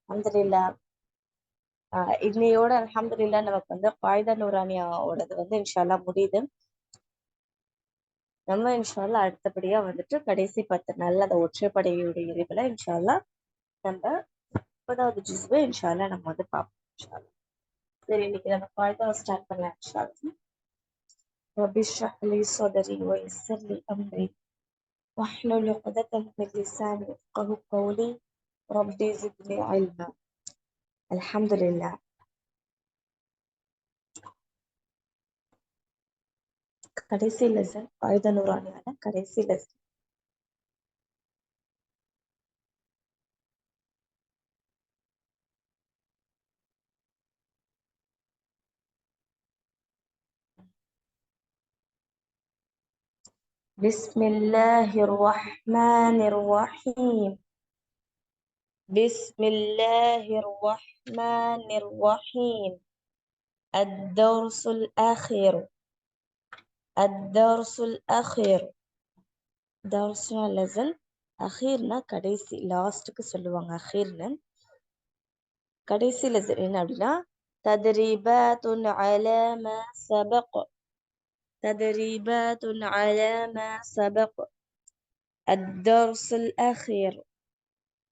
அல்ஹம்துலில்லாஹ். இன்னையோட அல்ஹம்துலில்லாஹ் நமக்கு வந்து காயிதா நூரானியாவோடது வந்து இன்ஷா அல்லாஹ் முடியுது. நம்ம இன்ஷா அல்லாஹ் அடுத்தபடியா வந்துட்டு கடைசி 10 நாள்ல அந்த ஒற்றைப்படையுடைய இதுல இன்ஷா அல்லாஹ் நம்ம 30வது ஜுஸ்வை இன்ஷா அல்லாஹ் நம்ம வந்து பார்ப்போம் இன்ஷா அல்லாஹ். சரி, இன்னைக்கு நம்ம காயிதாவை ஸ்டார்ட் பண்ணலாம் இன்ஷா அல்லாஹ். ரப்பி ஷ்ரஹ் லி ஸத்ரி வ யஸ்ஸிர் லி அம்ரி வஹ்லுல் உக்தத்தம் மின் லிசானி யஃப்கஹு கௌலி ரப்பி ஸித்னி இல்மா. அல்ஹம்துலில்லாஹ். கடைசி லெசன் காயிதா நூரானியான கடைசி லெசன். பிஸ்மில்லாஹிர் ரஹ்மானிர் ரஹீம். பிஸ்மில்லாஹிர் ரஹ்மானிர் ரஹீம். அத்-தர்ஸுல் ஆஹிர். அத்-தர்ஸுல் ஆஹிர். தர்ஸ்னா லெசன், அஹீர்னா கடைசி, லாஸ்ட்டுக்கு சொல்லுவாங்க அஹீர்னு. கடைசி லெசன் என்ன அப்படின்னா தத்ரீபாத்துன் அலா மா சபக். தத்ரீபாத்துன் அலா மா சபக். அத்-தர்ஸுல் ஆஹிர்.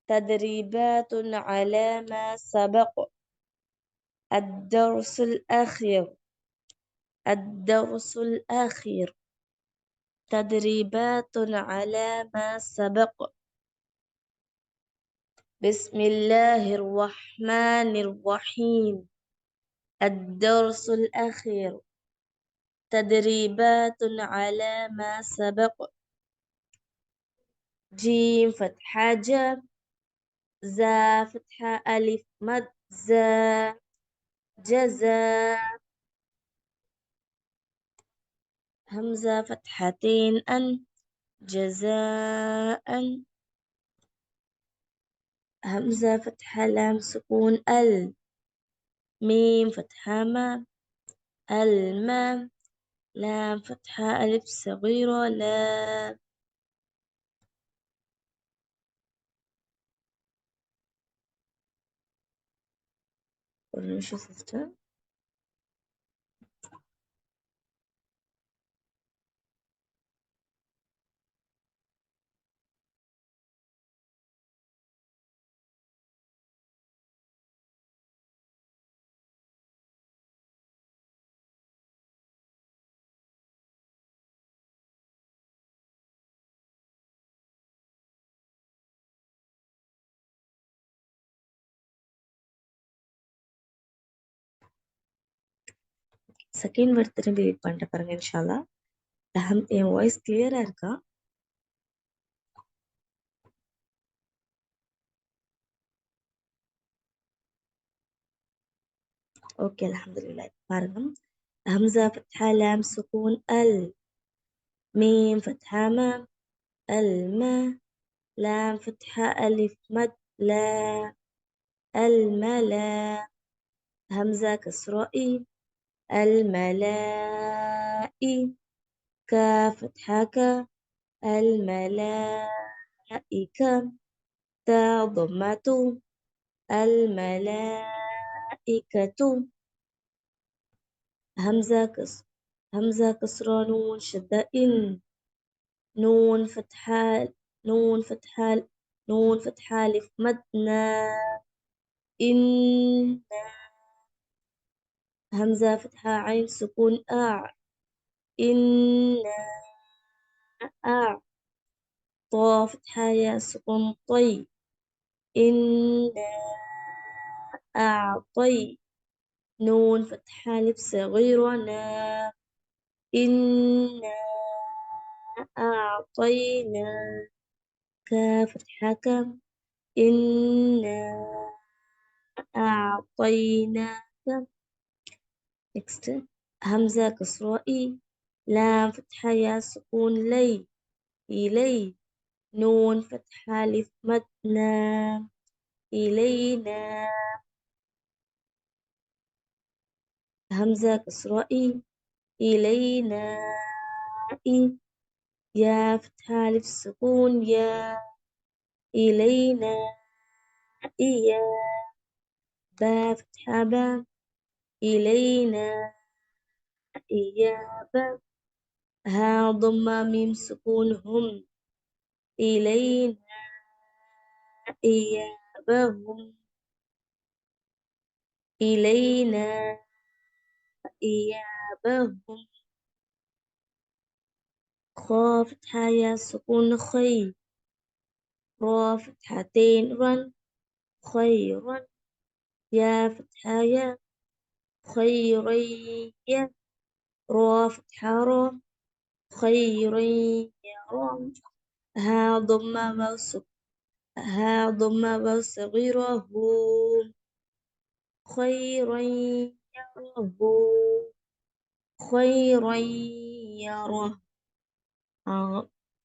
تدريبات على ما سبق. الدرس الأخير. الدرس الأخير. تدريبات على ما سبق. بسم الله الرحمن الرحيم. الدرس الأخير. تدريبات على ما سبق. جيم فتحة جا. زا فتحة ألف مد زا. جزاء. همزة فتحتين أن. جزاء. همزة فتحة لام سكون ال. ميم فتحة ما. المام. لام فتحة ألف صغيرة لا. شو sister. செகண்ட் வேர்ட் திரும்பி ரீட் பண்ணிட்டு பாருங்க இன்ஷால்லா. என் வாய்ஸ் கிளியரா இருக்கா? ஓகே, அல்ஹம்துலில்லாஹ். பாருங்க. ஹம்சா ஃபத்ஹா லாம் சுகூன் அல். மீம் ஃபத்ஹா மா. அல் மா. லாம் ஃபத்ஹா அலிஃப் மத் லா. அல் மலா. همزة كسرة إي. الملائي. كاف فتحة كا. الملائكة. تاء ضمة. الملائكة. همزة كسرة نون شدة إن. نون فتحة. نون فتحة. نون فتحة ألف مدنا. إن. همزة فتحة عين سكون آ. إن. آ. طا فتحة يا سكون طي. إنا أعطي. نون فتحة ألف صغيرة نا. إنا أعطينا. كاف فتحة كم. إنا أعطيناك. next. همزة كسرة إي. لام فتحة يا سكون لي. إلي. نون فتحة ألف مدنا. إلينا. همزة كسرة إي. إلينا. إي. يا فتحة ألف سكون يا. إلينا. إيا. با فتحة با إلينا إيابا ها ضمة ميم سكون هم إلينا إيابهم إلينا إيابهم خا فتحة يا سكون خي را فتحتين رن خيرا يا فتحة يا خيري را فتحة را خيري يرى ها ضمة ها ضمة صغيرة هو خيرا يره خيرا يره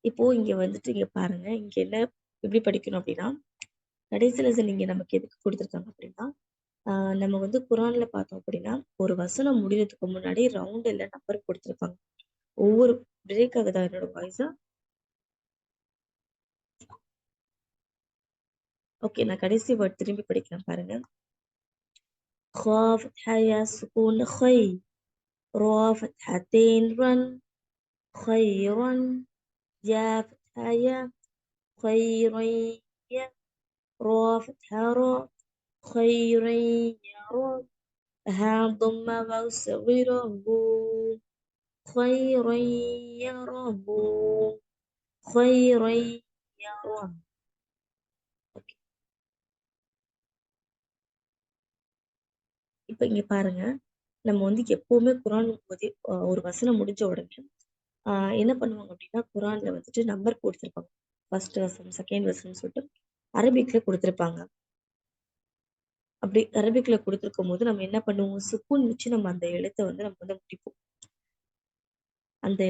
இப்போ இங்க வந்துட்டு இங்க பாருங்க இங்க என்ன எப்படி படிக்கணும் அப்படின்னா கடைசி லெசன் இங்க நமக்கு எதுக்கு கொடுத்துருக்காங்க அப்படின்னா நம்ம வந்து குரான்ல பார்த்தோம் அப்படின்னா ஒரு வசனம் முடியறதுக்கு முன்னாடி ரவுண்ட்ல நம்பர் கொடுத்துருப்பாங்க ஒவ்வொரு பிரேக் ஆகுதா என்னோட வாய்ஸா ஓகே நான் கடைசி வேர்ட் திரும்பி படிக்கிறேன் பாருங்க خا فتحة يا سكون خي را فتحتين رن خيرا يا فتحة يا خيرا يا را فتحة را خيرا يرى ها ضمة واو صغيرة هو خيرا يره خيرا يره ஓகே இப்போ இங்க பாருங்க நம்ம வந்து எப்பவுமே குரான் ஒரு வசனம் முடிஞ்ச உடனே என்ன பண்ணுவாங்க அப்படின்னா குரான்ல வந்துட்டு நம்பர் கொடுத்துருப்பாங்க ஃபர்ஸ்ட் வசனம் செகண்ட் வசனம் சொல்லிட்டு அரபிக்ல கொடுத்துருப்பாங்க அப்படி அரபிக்ல கொடுத்துருக்கும் போது நம்ம என்ன பண்ணுவோம் சுக்கூன் வச்சு நம்ம அந்த எழுத்தை வந்து நம்ம வந்து முடிப்போம் அந்த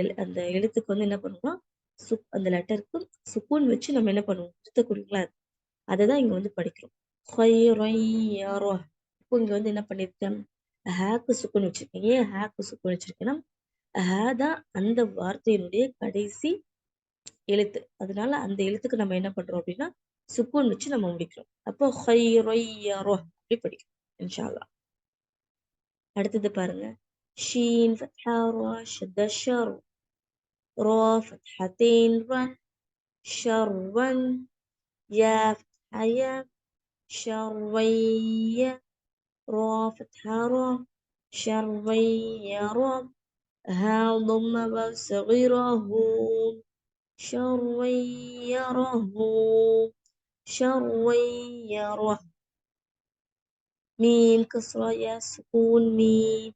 எழுத்துக்கு வந்து என்ன பண்ணுவோம்னா அந்த லெட்டருக்கு சுக்கூன் வச்சு நம்ம என்ன பண்ணுவோம் நிறுத்தக்கூடியங்களா அதை தான் இங்க வந்து படிக்கிறோம் இப்போ இங்க வந்து என்ன பண்ணிருக்கேன் ஹேக்கு சுக்குன் வச்சிருக்கேன் ஏன் ஹேக்கு சுக்குன் வச்சிருக்கேன்னா ஹே தான் அந்த வார்த்தையினுடைய கடைசி எழுத்து அதனால அந்த எழுத்துக்கு நம்ம என்ன பண்றோம் அப்படின்னா சுக்குன் வச்சு நம்ம முடிக்கிறோம் அப்போ அப்படி படிக்கிறோம் இன்ஷா அல்லாஹ் அடுத்தது பாருங்க ஷீன் ஃபத்ஹா ரா ஷத்த ஷர் ரா ஃபத்ஹத்தேன் ரன் ஷர்வன் யா ஃபத்ஹா யா شروية را فتحة را شروية ها ضمة واو صغيرة هو شرويره شرويره ميم كسرة يا سكون ميم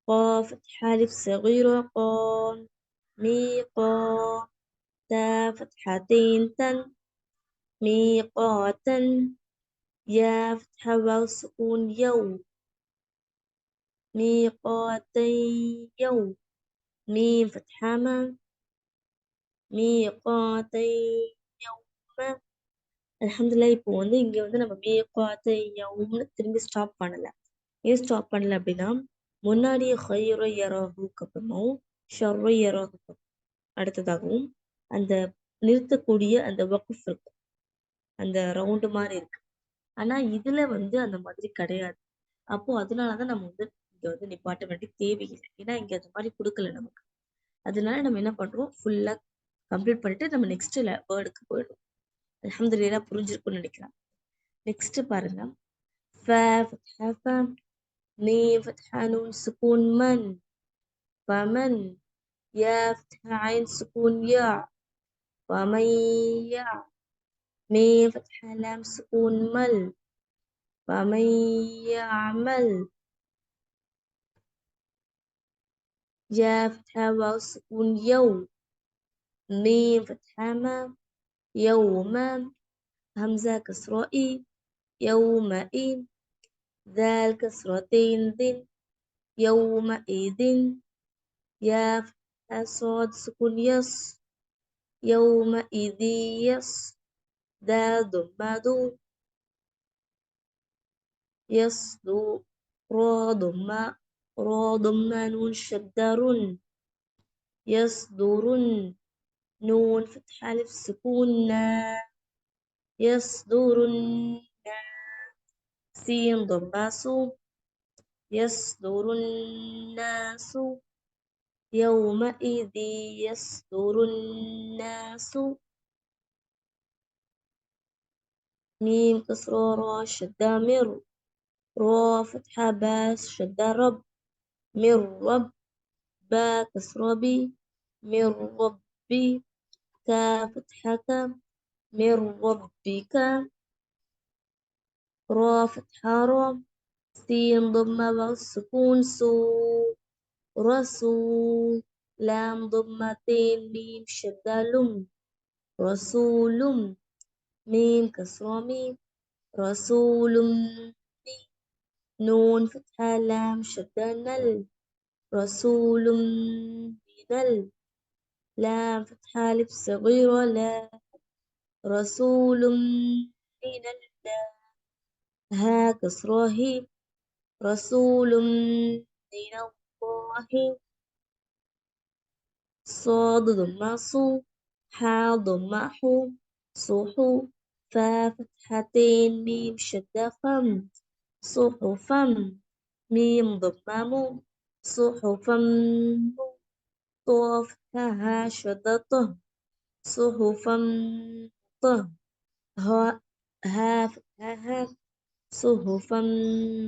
قاف فتحة ألف صغيرة قان ميقا تا فتحتين تن ميقاتا يا فتحة واو سكون يو ميقاتي يوم ميم فتحة ما ميقاتي يوم அல்ஹம்துலில்லாஹ் இப்போ வந்து இங்க வந்து நம்ம மீகாத்தை யௌம்னு திரும்பி ஸ்டாப் பண்ணல ஏன் ஸ்டாப் பண்ணல அப்படின்னா முன்னாடியே ஹைரோ யராஹுக்கு அப்புறமும் ஷர்ரோ யராஹுக்கு அடுத்ததாகவும் அந்த நிறுத்தக்கூடிய அந்த வக்குஃப் இருக்கும் அந்த ரவுண்டு மாதிரி இருக்கு ஆனா இதுல வந்து அந்த மாதிரி கிடையாது அப்போ அதனாலதான் நம்ம வந்து இங்க வந்து நிப்பாட்ட வேண்டிய தேவையில்லை ஏன்னா இங்க அந்த மாதிரி கொடுக்கல நமக்கு அதனால நம்ம என்ன பண்றோம் ஃபுல்லா கம்ப்ளீட் பண்ணிட்டு நம்ம நெக்ஸ்ட் வேர்டுக்கு போயிடும் அல்ஹம்துலில்லாஹ் புரிஞ்சிருக்கும்னு நினைக்கிறேன் நெக்ஸ்ட் பாருங்க ஃபா ஃபத்ஹா ஃபா மீம் ஃபத்ஹா நூன் சுக்கூன் மன் ஃபமன் யா ஃபத்ஹா ஐன் சுக்கூன் யா ومن يع ميم فتحة لام سكون مل ومن يعمل يا فتحة واو سكون يو ميم فتحة ما يوم همزة كسرة إي يومئذ ذال كسرتين ذن يومئذ يا فتحة صاد سكون يس يومئذ يس دال ضمة دو يصدو را ضمة نون شدرن يصدرن نون فتحة ألف سكون نا يصدرن سين ضمة سو يصدر الناس يومئذ يصدر الناس ميم كسرة را شدة مر را فتحة باس شدة رب من رب با كسرة بي من ربي كا فتحة كا من ربك را فتحة را سين ضمة والسكون سو رسول لام ضمتين ميم شدة لم رسول ميم كسرة ميم رسول نون فتحة لام شدة نل رسول من لام فتحة ألف صغيرة لا رسول من الله ها كسرة هي رسول من الله صاد ضمة صو حا ضمة حو صحو فا فتحتين ميم شدة فم صحفا ميم ضمة مو صحفا طاف ها شدة طه صحفا طه ها ها فتحها صحفا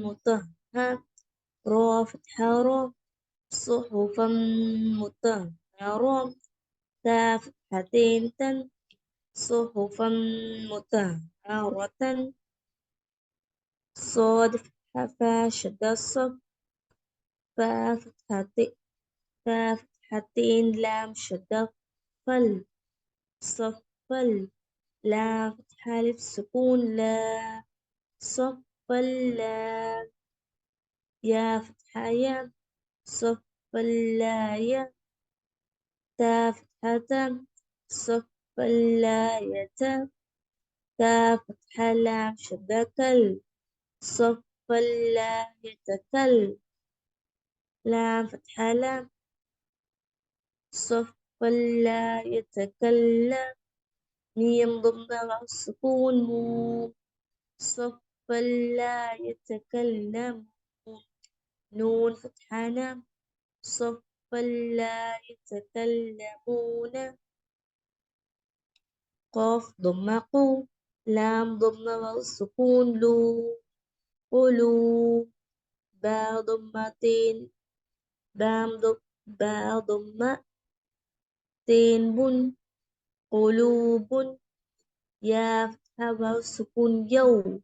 مطهرة را فتحة را صحفا مطهرة تا فتحتين تن صحفا مطهرة صاد فتحة فا شدة الصف فا فتحتين لام شدة فل صفل لا فتحة ألف سكون لا صفلا يا فتحة يا صفلا تا فتحة صفلاية تا فتحة لام شدة كل صفلاية كل لام فتحة لام صفلاية كلا ميم ضمة مع السكون مو صفلا يتكلم نون فتحة نام صفلا يتكلمون قاف ضمة قو لام ضمة والسكون لو قلوب با ضمتين با ضمتين بن قلوب يا فتحة والسكون يو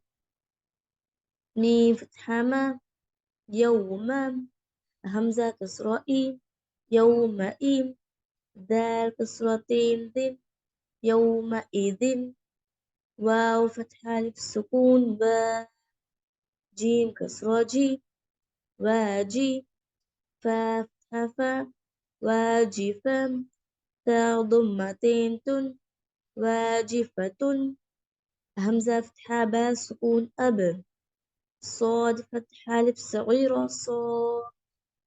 ميم فتحة ما يوم همزة كسرة إيم يومئذ دال كسرتين ذن يومئذ واو فتحة ألف سكون با جيم كسرة جي واجي فا فتحة فا واجفا تا ضمتين تن واجفة همزة فتحة با سكون أب صاد فتحة ألف صغيرة صاد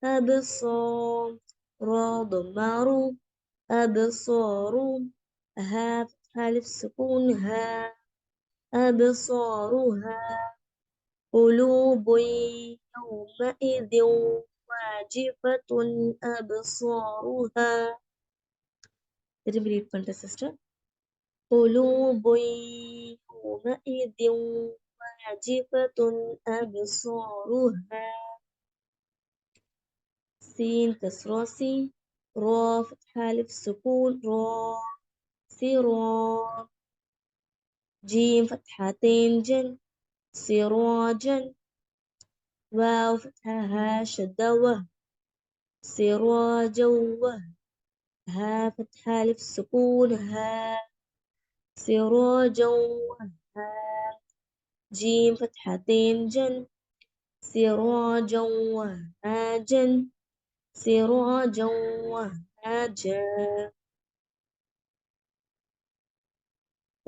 أبصار را ضمة رو أبصار ها فتحة ألف سكون ها أبصارها قلوب يومئذ واجفة أبصارها திரும்பி ரீட் பண்ணுறேன் சிஸ்டர் قلوب يومئذ واجفة أبصارها سين كسرة سين را فتحة ألف سكون را سرا جيم فتحتين جن سراجا واو فتحها شدة وه سراجا وه ها فتحة ألف سكون ها سراجا وها جيم فتحتين جن سراجا وهاجا سراجا وهاجا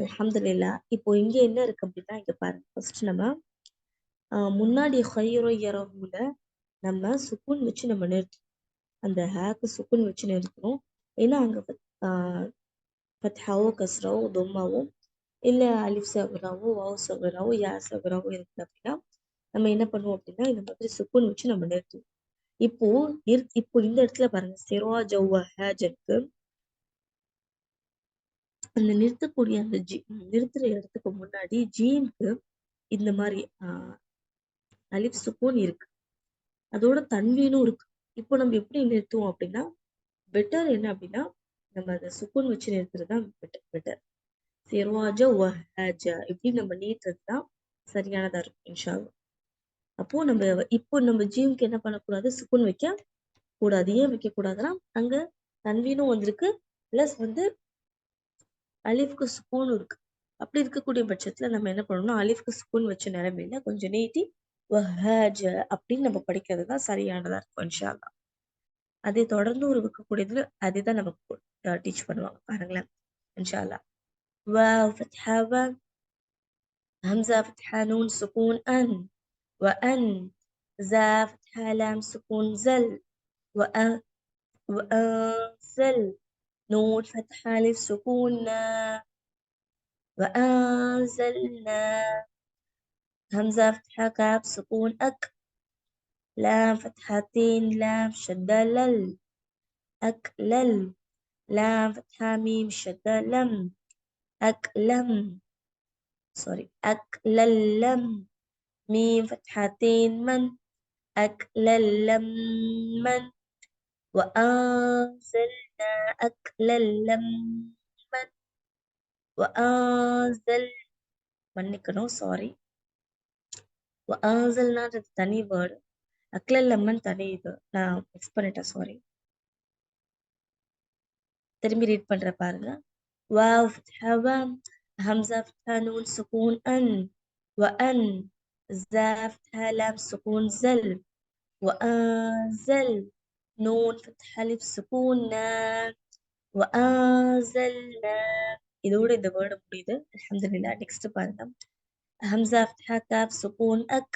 அல்ஹம்துலில்லாஹ். இப்போ இங்க என்ன இருக்கு அப்படின்னா இங்க பாருங்க. ஃபர்ஸ்ட் நம்ம முன்னாடி ஹைரோ யரவுல நம்ம சுக்குன் வச்சு நம்ம நிறுத்தணும். அந்த ஹேக்கு சுக்குன் வச்சு நிறுத்தணும். ஏன்னா அங்க ஃபத்ஹாவோ கஸ்ராவோ தொம்மாவோ இல்ல அலிஃப் சகராவோ வாவ் சகராவோ யா சகராவோ இருக்குது அப்படின்னா நம்ம என்ன பண்ணுவோம் அப்படின்னா இந்த மாதிரி சுக்குன் வச்சு நம்ம நிறுத்துவோம். இப்போ இப்போ இந்த இடத்துல பாருங்க சிரா ஜவ்வ ஹேஜனுக்கு அந்த நிறுத்தக்கூடிய அந்த நிறுத்துற இடத்துக்கு முன்னாடி ஜீனுக்கு இந்த மாதிரி அலிஃப் சுக்கூன் இருக்கு, அதோட தன்வீனும் இருக்கு. இப்போ நம்ம எப்படி நிறுத்துவோம் அப்படின்னா பெட்டர் என்ன அப்படின்னா நம்ம அதை சுக்கூன் வச்சு நிறுத்துறது தான் பெட்டர். சிர்வாஜ வஹாஜ இப்படி நம்ம நீட்டுறது தான் சரியானதா இருக்கும் இன்ஷா அல்லாஹ். அப்போ நம்ம ஜீமுக்கு என்ன பண்ணக்கூடாது, சுக்குன் வைக்க கூடாது. ஏன் வைக்க கூடாதுன்னா அங்க தன்வீனும் வந்திருக்கு, பிளஸ் அலிஃப்க்கு சுக்கூனும் இருக்கு. அப்படி இருக்கக்கூடிய பட்சத்துல நம்ம என்ன பண்ணணும்னா அலிஃப்க்கு சுக்கூன் வச்ச நிலைமையில கொஞ்சம் நீட்டி வஹாஜ அப்படின்னு நம்ம படிக்கிறது தான் சரியானதா இருக்கும் இன்ஷா அல்லாஹ். அதை தொடர்ந்து ஒரு இருக்கக்கூடியதுல அதுதான் நமக்கு டீச் பண்ணுவாங்க பாருங்களேன் இன்ஷா அல்லாஹ். واو فتحة و، همزة فتحة نون سكون أن، وأن، زا فتحة لام سكون زل، وأنزل، نون فتحة ألف سكون نا، وأنزلنا، همزة فتحة كاف سكون أك، لام فتحتين لام شدة لل، أكلل، لام فتحة ميم شدة لم، أكلم، سوري أكللم، ميم فتحتين من، أكللم من، وأنزلنا أكللم من، وأنزل மன்னிக்கணும் சாரி, وأنزلனான்றது தனி வேர்டு, அக்லல்லம்மன் தனி இது, நான் மிக்ஸ் பண்ணிட்டேன் சாரி. திரும்பி ரீட் பண்ற பாருங்க. واو فتحة و، همزة فتحة نون سكون أن، وأن، زا فتحة لام سكون زل، وأنزل، نون فتحة ألف سكون نا، وأنزلنا. இதோட இந்த வேர்டு முடியுது அல்ஹம்துலில்லாஹ். நெக்ஸ்ட் பாருங்க. همزة فتحة كاف سكون أك،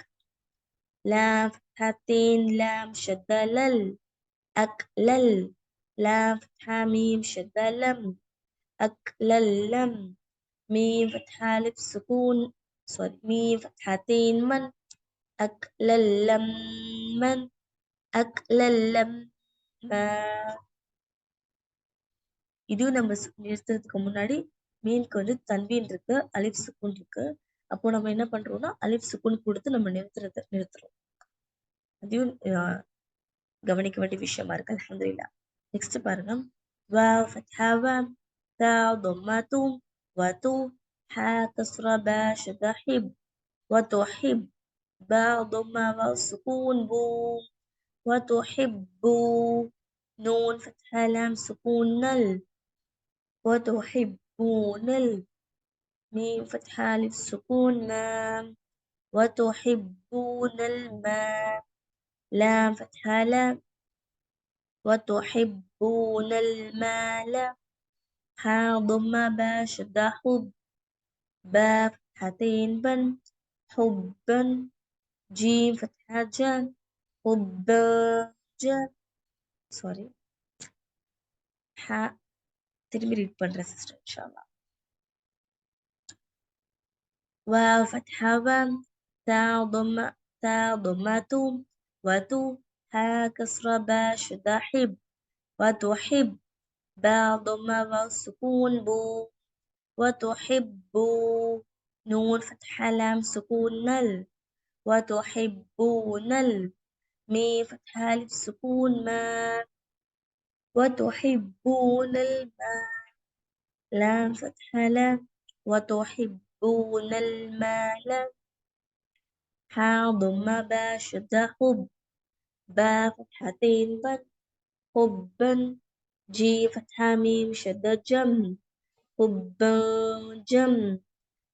لام فتحتين لام شدة لل، أكلل، لام فتحة ميم شدة لم، أكللم، ميم فتحة ألف سكون سوري ميم فتحتين من، أكللم من، أكللم ما. இதுவும் நம்ம நிறுத்துறதுக்கு முன்னாடி மீனுக்கு தன்வீன் இருக்கு, அலிஃப் சுக்குன் இருக்கு. அப்போ நம்ம என்ன பண்றோம்னா அலிஃப் சுக்குன் கொடுத்து நம்ம நிறுத்துறோம். அதையும் கவனிக்க வேண்டிய விஷயமா இருக்கு அல்ஹம்துலில்லாஹ். நெக்ஸ்ட் பாருங்க. واو فتحة و، تا ضمة وتو، حا كسرة با شدة حب، وتحب، با ضمة واو سكون بو، وتحبو، نون فتحة لام سكون نل، وتحبون ميم فتحة ألف سكون ما، وتحبون الماء، لام فتحة لام، وتحبون المال، حا ضمة با شدة حب، با فتحتين بن، حبا، جيم فتحة جان، حبا جان سوري திரும்பி ரீட் பண்றேன் சிஸ்டர் இன்ஷா அல்லாஹ். واو فتحة و، تا ضمة وتو، ها كسرة با شدة حب، وتحب، با ضمة واو سكون بو، وتحبو، نون فتحة لام سكون نل، وتحبون ميم فتحة ألف سكون ما، وتحبون الماء، لام فتحة لام، وتحبون المال، حا ضمة با شدة حب، با فتحتين بن، حبا، جي فتحة ميم شدة جم، حبا جم،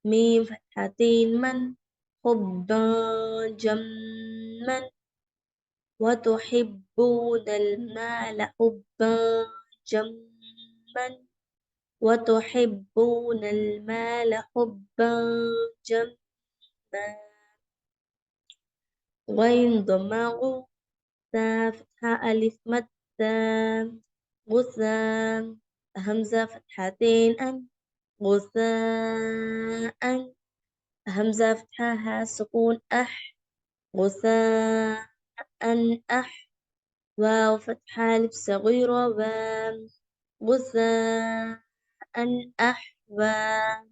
ميم فتحتين من، حبا جما، وتحبون المال حبا جما، وتحبون المال حبا جما، غين ضمغوا، تا فتحة ألف مد تام، غثام، همزة فتحتين أن، غثاء، همزة فتحة ها سكون أح، غثاء أح واو فتحة ألف صغيرة وام غثاء أحوام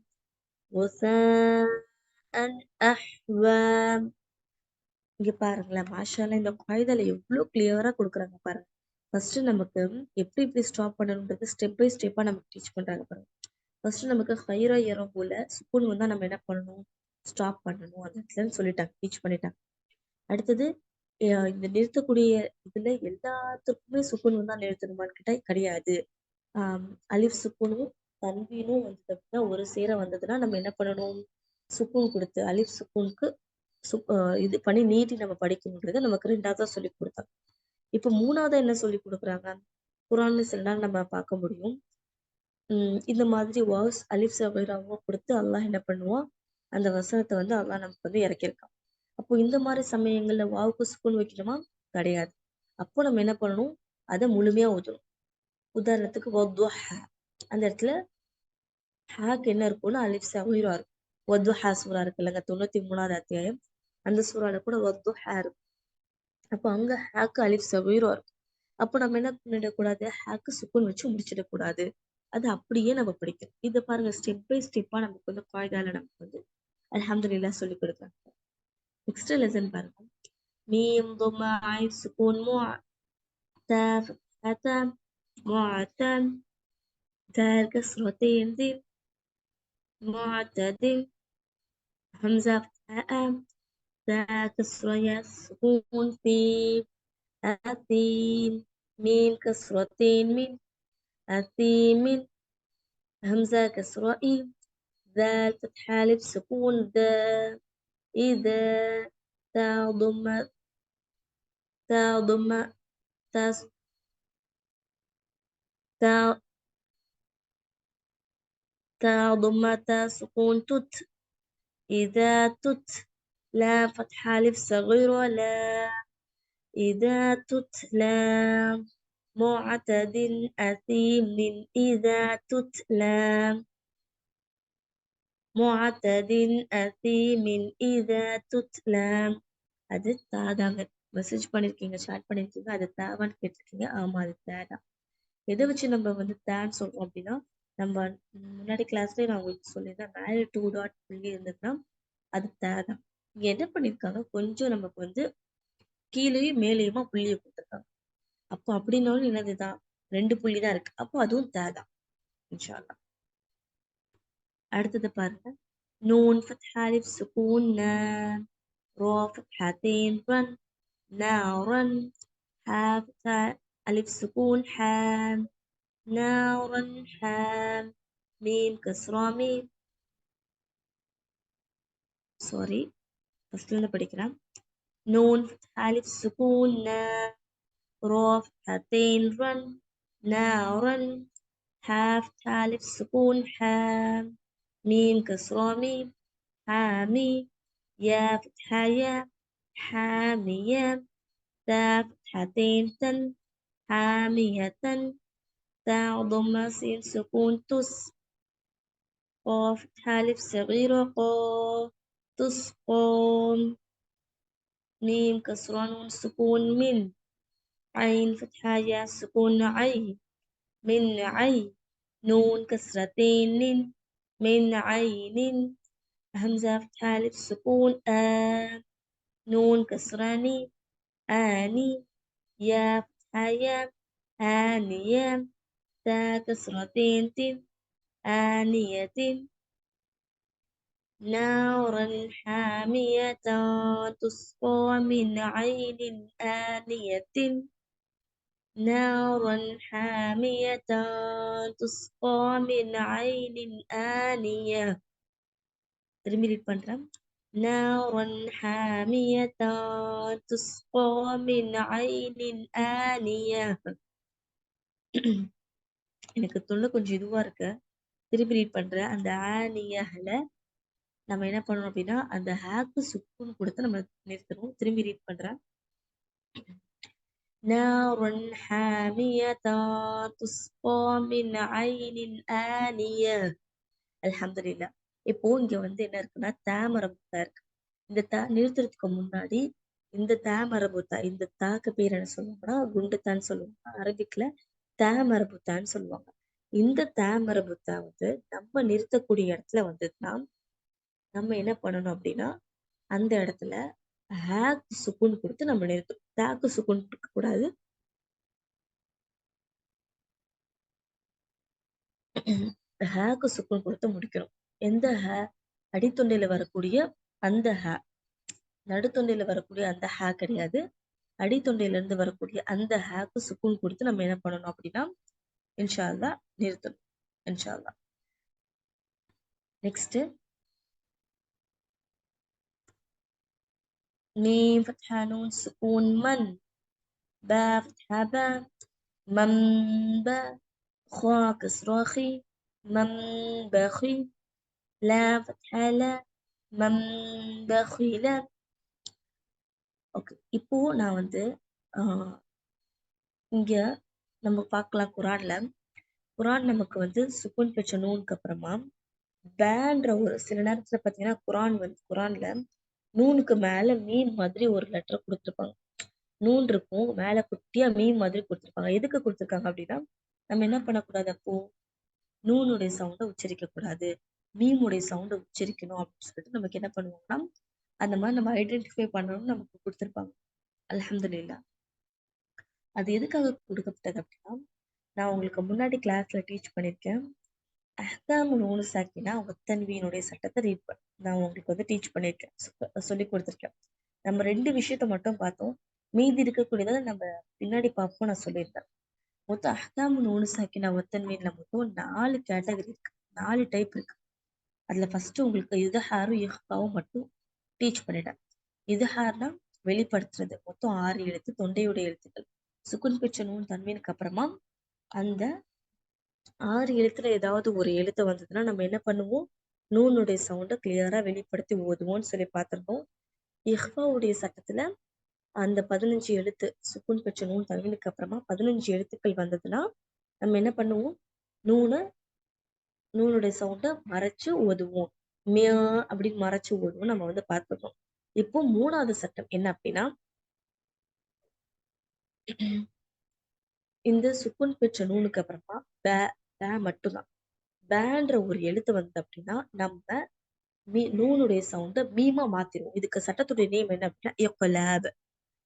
غثاء أحوام. இங்க பாருங்களேன், மாஷாஅல்லாஹ் இந்த காய்தால எவ்வளோ கிளியரா கொடுக்குறாங்க பாருங்க. ஃபர்ஸ்ட் நமக்கு எப்படி எப்படி ஸ்டாப் பண்ணணுன்றது ஸ்டெப் பை ஸ்டெப்பா நமக்கு டீச் பண்றாங்க பாருங்க. ஃபர்ஸ்ட் நமக்கு ஹைரா ஏறும் போல சுக்குன் வந்தா நம்ம என்ன பண்ணணும், ஸ்டாப் பண்ணணும், அந்த இடத்துலன்னு சொல்லிட்டாங்க, டீச் பண்ணிட்டாங்க. அடுத்தது இந்த நிறுத்தக்கூடிய இதுல எல்லாத்துக்குமே சுக்குன் வந்தா நிறுத்தணுமான்னு கேட்டா கிடையாது. அலிஃப் சுக்குனும் தன்வீனும் வந்தது அப்படின்னா ஒரு சேர வந்ததுன்னா நம்ம என்ன பண்ணணும், சுக்குன் கொடுத்து அலிஃப் சுக்குனுக்கு இது பண்ணி நீட்டி நம்ம படிக்கணுன்றதை நமக்கு 2ஆவதா சொல்லி கொடுத்தாங்க. இப்ப 3ஆவதா என்ன சொல்லி கொடுக்குறாங்க, குரான்ல சில நாள் நம்ம பார்க்க முடியும். இந்த மாதிரி வாஸ் அலிஃப் சபைராவோ கொடுத்து அல்லாஹ் என்ன பண்ணுவான், அந்த வசனத்தை வந்து அல்லாஹ் நமக்கு வந்து இறக்கியிருக்கான். அப்போ இந்த மாதிரி சமயங்கள்ல வாவுக்கு சுக்குன் வைக்கணுமா, கிடையாது. அப்போ நம்ம என்ன பண்ணணும், அதை முழுமையா ஓதணும். உதாரணத்துக்கு வத்துஹா, அந்த இடத்துல ஹாக்கு என்ன இருக்கும்னா அலிஃப் சபைரா இருக்கும். வத்துஹா சூரா இருக்கு இல்லைங்க, 93வது அத்தியாயம், அந்த சூறால கூட வத்துஹா இருக்கும். அப்போ அங்க ஹாக்கு அலிஃப் சபைரா இருக்கும். அப்போ நம்ம என்ன பண்ணிடக்கூடாது, ஹாக்கு சுக்குன் வச்சு முடிச்சிடக்கூடாது. அது அப்படியே நம்ம படிக்கணும். இதை பாருங்க, ஸ்டெப் பை ஸ்டெப்பா நமக்கு வந்து காய்தால நமக்கு வந்து அல்ஹம்துலில்லாஹ் சொல்லி கொடுக்குறாங்க. நெக்ஸ்ட் லெசன் பாருங்க. மீம் ضم عين سكون مع تا فتحة معتا دال كسرتين ذي معتد همزة فتحة تا كسرة يا سكون في أثيم ميم كسرتين من أثيم همزة كسرة إي ذال فتحة ألف سكون ذا إذا تا ضم تا ضم تا تا تا ضم تا سكون تت إذا تت لا فتحة ألف صغيرة لا إذا تتلى معتد أثيم إذا تتلى معتد أثيم إذا تتلى. அது தாதாங்க. மெசேஜ் பண்ணிருக்கீங்க, ஸ்டார்ட் பண்ணிருக்கீங்க, அது தேவான்னு கேட்டிருக்கீங்க. ஆமா, அது தேதான். எதை வச்சு நம்ம வந்து தேன்னு சொல்றோம் அப்படின்னா, நம்ம முன்னாடி கிளாஸ்லயே நான் உங்களுக்கு சொல்லியிருந்தேன், மேலே 2 டாட் புள்ளி இருந்ததுன்னா அது தேதான். இங்க என்ன பண்ணிருக்காங்க, கொஞ்சம் நமக்கு வந்து கீழேயும் மேலேயுமா புள்ளியை கொடுத்துருக்காங்க. அப்போ அப்படின்னாலும் என்னதுதான், 2 புள்ளி தான் இருக்கு. அப்போ அதுவும் தேதான் இன்ஷா அல்லாஹ். அடுத்தது பாருங்க. நூன் ஃபத்ஹா அலிஃப் சுகூன் நா ரா ஃபத்ஹத்தீன் ரன் நாரன் ஹா ஃபத்ஹா அலிஃப் சுகூன் ஹாம் நாரன் ஹாம் மீம் கஸ்ரா மீம். சாரி, ஃபர்ஸ்ட்ல இருந்து படிக்கிறேன். நூன் ஃபத்ஹா அலிஃப் சுகூன் நா ரா ஃபத்ஹத்தீன் ரன் நாரன் ஹா ஃபத்ஹா அலிஃப் சுகூன் ஹாம் ميم كسرى ميم حامي يا فتحة يا حامية تا فتحتين تن حامية تا ضمة سين سكون تس قاف فتحة ألف صغيرة قا تسقون ميم كسرى نون سكون من عين فتحة يا سكون عي من عي نون كسرتين من عين همزة فتحة ألف سكون نون كسراني آني يا فتحة يا آنية تا كسرتين تن آنية نارا حامية تسقى من عين آنية نارا حامية تسقى من عين آنية. திரும்பி ரீட் பண்றேன். نارا حامية تسقى من عين آنية. எனக்கு தொண்டை கொஞ்சம் இதுவா இருக்கு, திரும்பி ரீட் பண்றேன். அந்த ஆனியஹ்ல நம்ம என்ன பண்ணணும் அப்படின்னா, அந்த ஹாக்கு சுக்குன்னு கொடுத்து நம்ம நிறுத்தணும். திரும்பி ரீட் பண்றேன். نارا حامية تسقى من عين آنية. அல்ஹம்துலில்லாஹ். இப்போ இங்க வந்து என்ன இருக்குன்னா, தாமரம் இருக்கு. இந்த நிறுத்துறதுக்கு முன்னாடி இந்த தா மரபுத்தா, இந்த தாக்கு பேர் என்ன சொல்லுவாங்கன்னா குண்டுத்தான்னு சொல்லுவாங்க. அரபிக்ல தா மரபுத்தான்னு சொல்லுவாங்க. இந்த தா மரபுத்தா வந்து நம்ம நிறுத்தக்கூடிய இடத்துல வந்ததுன்னா நம்ம என்ன பண்ணணும் அப்படின்னா அந்த இடத்துல ஹேக்கு சுக்குன் கொடுத்து நம்ம நிறுத்தணும். தாக்கு சுக்குன் கொடுக்க கூடாது. ஹேக்கு சுக்குன் கொடுத்து முடிக்கணும். எந்த ஹே? அடித்தொண்டையில வரக்கூடிய அந்த ஹே, நடுத்தொண்டையில வரக்கூடிய அந்த ஹே கிடையாது. அடித்தொண்டையில இருந்து வரக்கூடிய அந்த ஹேக்கு சுக்குன் கொடுத்து நம்ம என்ன பண்ணணும் அப்படின்னா இன்ஷா அல்லாஹ் நிறுத்தணும். இன்ஷா அல்லாஹ். நெக்ஸ்ட் மீம் ஃபத்ஹா நூன் சுக்கூன் மன், பா ஃபத்ஹா பா, மம் பா, خا كسرة خي، منبخي، لا فتحة لا، منبخيلة. ஓகே, இப்போ நான் வந்து இங்க நம்ம பார்க்கலாம் குரான் நமக்கு வந்து சுக்குன் பெற்ற நூனுக்கு அப்புறமா பேன்ற ஒரு சில நேரத்துல பாத்தீங்கன்னா குரான்ல நூனுக்கு மேல மீன் மாதிரி ஒரு லெட்டர் கொடுத்துருப்பாங்க. நூன் இருக்கும், மேல குட்டியா மீன் மாதிரி கொடுத்துருப்பாங்க. எதுக்கு கொடுத்துருக்காங்க அப்படின்னா நம்ம என்ன பண்ணக்கூடாது, அப்போ நூனுடைய சவுண்டை உச்சரிக்க கூடாது, மீமுடைய சவுண்டை உச்சரிக்கணும் அப்படின்னு சொல்லிட்டு நமக்கு என்ன பண்ணுவாங்கன்னா அந்த மாதிரி நம்ம ஐடென்டிஃபை பண்ணணும்னு நமக்கு கொடுத்துருப்பாங்க. அல்ஹம்துலில்லாஹ். அது எதுக்காக கொடுக்கப்பட்டது அப்படின்னா நான் உங்களுக்கு முன்னாடி கிளாஸ்ல டீச் பண்ணியிருக்கேன். அஹ்காமு நூனு சாக்கினா ஒத்தன்வியினுடைய சட்டத்தை நான் உங்களுக்கு வந்து டீச் பண்ணியிருக்கேன், சொல்லி கொடுத்துருக்கேன். நம்ம 2 விஷயத்த மட்டும் பார்த்தோம், மீதி இருக்கக்கூடியதை நம்ம பின்னாடி பார்ப்போம். நான் சொல்லியிருந்தேன் மொத்தம் அஹ்காமு நூனு சாக்கினா ஒத்தன்வியில மொத்தம் 4 கேட்டகரி இருக்கு, 4 டைப் இருக்கு. அதுல ஃபர்ஸ்ட் உங்களுக்கு இத்ஹாரும் இஹ்ஃபாவும் மட்டும் டீச் பண்ணிட்டேன். இத்ஹார்னா வெளிப்படுத்துறது, மொத்தம் 6 எழுத்து, தொண்டையுடைய எழுத்துக்கள். சுக்குன் பெற்ற நூன் தன்வீனுக்கு அப்புறமா அந்த 6 எழுத்துல ஏதாவது ஒரு எழுத்து வந்ததுன்னா நம்ம என்ன பண்ணுவோம், நூனுடைய சவுண்டை கிளியரா வெளிப்படுத்தி ஓதுவோம்னு சொல்லி பார்த்திருந்தோம். இஹ்ஃபாவுடைய சட்டத்துல அந்த 15 எழுத்து சுக்குன் பெற்ற நூன் தன்வீனுக்கு அப்புறமா 15 எழுத்துக்கள் வந்ததுன்னா நம்ம என்ன பண்ணுவோம், நூனுடைய சவுண்டை மறைச்சு ஓதுவோம். மியா அப்படின்னு மறைச்சு ஓதுவோம் நம்ம வந்து பார்த்துருக்கோம். இப்போ 3வது சட்டம் என்ன அப்படின்னா இந்த சுக்குன் பெற்ற நூனுக்கு அப்புறமா பே மட்டும்தான். பேன்ற ஒரு எழுத்து வந்து அப்படின்னா நம்ம நூனுடைய சவுண்டை மீமா மாத்திருவோம். இதுக்கு சட்டத்துடைய நேம் என்ன அப்படின்னா இக்லாப்.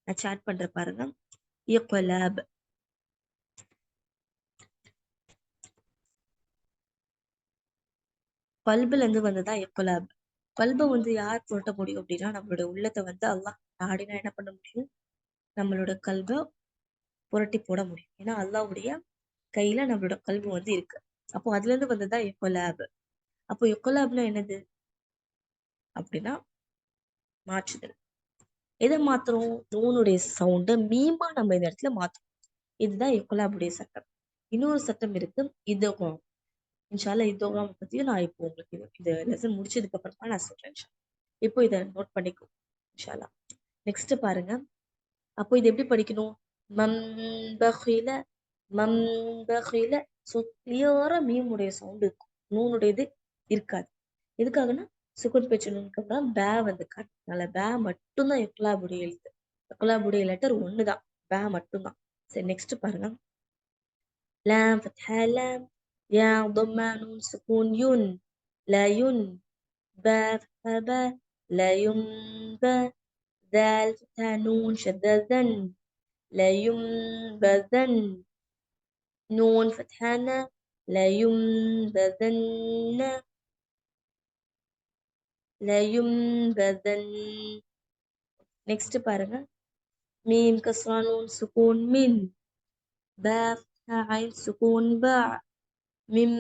நான் சாட் பண்ற பாருங்க, இக்லாப். கல்புல இருந்து வந்ததுதான் இக்லாப். கல்பை வந்து யார் புரட்ட முடியும் அப்படின்னா நம்மளோட உள்ளத்தை வந்து அல்லாஹ் நாடினா என்ன பண்ண முடியும், நம்மளோட கல்பை புரட்டி போட முடியும். ஏன்னா அல்லாஹ்வுடைய கையில நம்மளோட கல்பு வந்து இருக்கு. அப்போ அதுல இருந்து வந்ததுதான் இக்லாப். அப்போ இக்லாப்னா என்னது அப்படின்னா மாற்றுதல். எதை மாத்துறோம், நூனுடைய சவுண்டை மீமா நம்ம இந்த இடத்துல மாத்துறோம். இதுதான் இக்லாபுடைய சட்டம். இன்னொரு சட்டம் இருக்கு, இதோகம். இன்ஷால்லா இதோகம் பத்தியும் நான் இப்போ உங்களுக்கு இந்த லெசன் முடிச்சதுக்கு அப்புறமா நான் சொல்றேன் இன்ஷா. இப்போ இதை நோட் பண்ணிக்கோ இன்ஷால்லா. நெக்ஸ்ட் பாருங்க, அப்போ இது எப்படி படிக்கணும், மம்பகில, மம்பகில. ஸோ கிளியரா மீமுடைய சவுண்ட் இருக்கும், நூனுடையது இருக்காது. எதுக்காகன்னா சுக்குன் பெற்ற நூனுக்கு அப்புறம் பே வந்து காட்டுனால பே மட்டும்தான் இக்லாபுடைய எழுத்து. இக்லாபுடைய லெட்டர் ஒண்ணுதான், பே மட்டும்தான். சரி நெக்ஸ்ட் பாருங்க, لام فتحة لام، يا ضمة نون سكون ين، لا ين، با فتحة با، لا ينبى، ذال فتحة نون شدة ذن، لا ينبذن، نون فتحة نا، لا ينبذن، لا ينبذن. நெக்ஸ்ட் பாருங்க, மீம் கஸ்ரா நூன் சுக்கூன் மின்، با فتحة عين سكون باع، من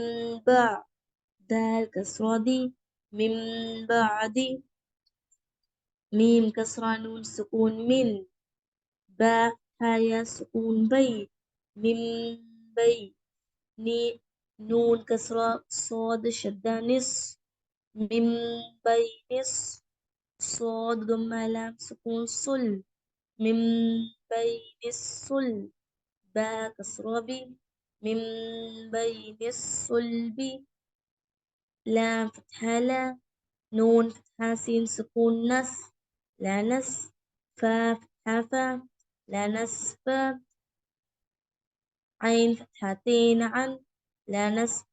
باع، دال كسرة دي، من بعدي، ميم كسرة نون سكون من، با فتحة سكون بي، من بي، نون كسرة صاد شدة نص، من بي نص، صاد ضمة لام سكون صل، من بين الصلب، با كسرة بي، من بين الصلب، لام فتحة لا، نون فتحة سين سكون نس، لا نس، فا فتحة فا، لا نصب، عين فتحتين عن، لا نصب،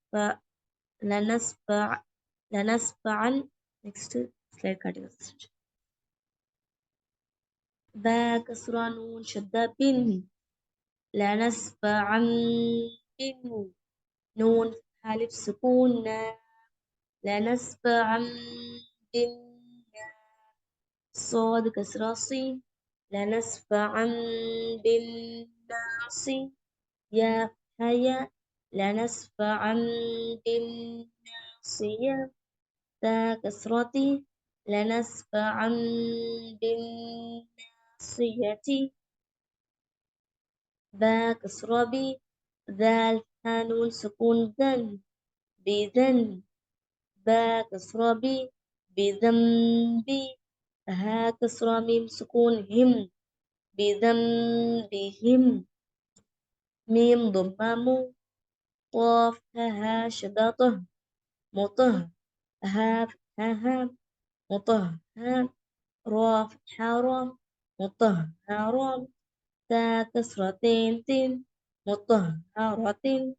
لا نصب، لا نصب عن. next slide cardinals. با كسرة نون شدة بن، لا نصب عن، بن، نون ألف سكون نا، لا نصب عن، بن، صاد كسرة صين، لا نصب عن، بالناصي، يا هيا، لا نصب عن، بالناصية، تا كسرتي، لا نصب عن، بالناصية، با كسرة بي، ذال نون سكون ذن، بذن، با كسرة بي، بذنبي، ها كسرة ميم سكون هم، بذنبهم، ميم ضمام، قاف ها شداطه، مطه، ها ها مطه، ها را حرام، مطه حرام، تا كسرتين تين، مطهرة،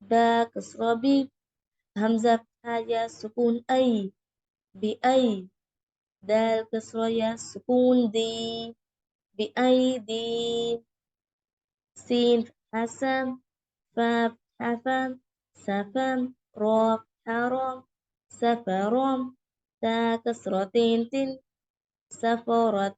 با كسرة بي، همزة يا سكون أي، بأي، دال كسرة يا سكون دي، بأيدي، سين حسن، فا حفا، سفا، را حرام، سفرام، تا كسرتين تن، سفرة،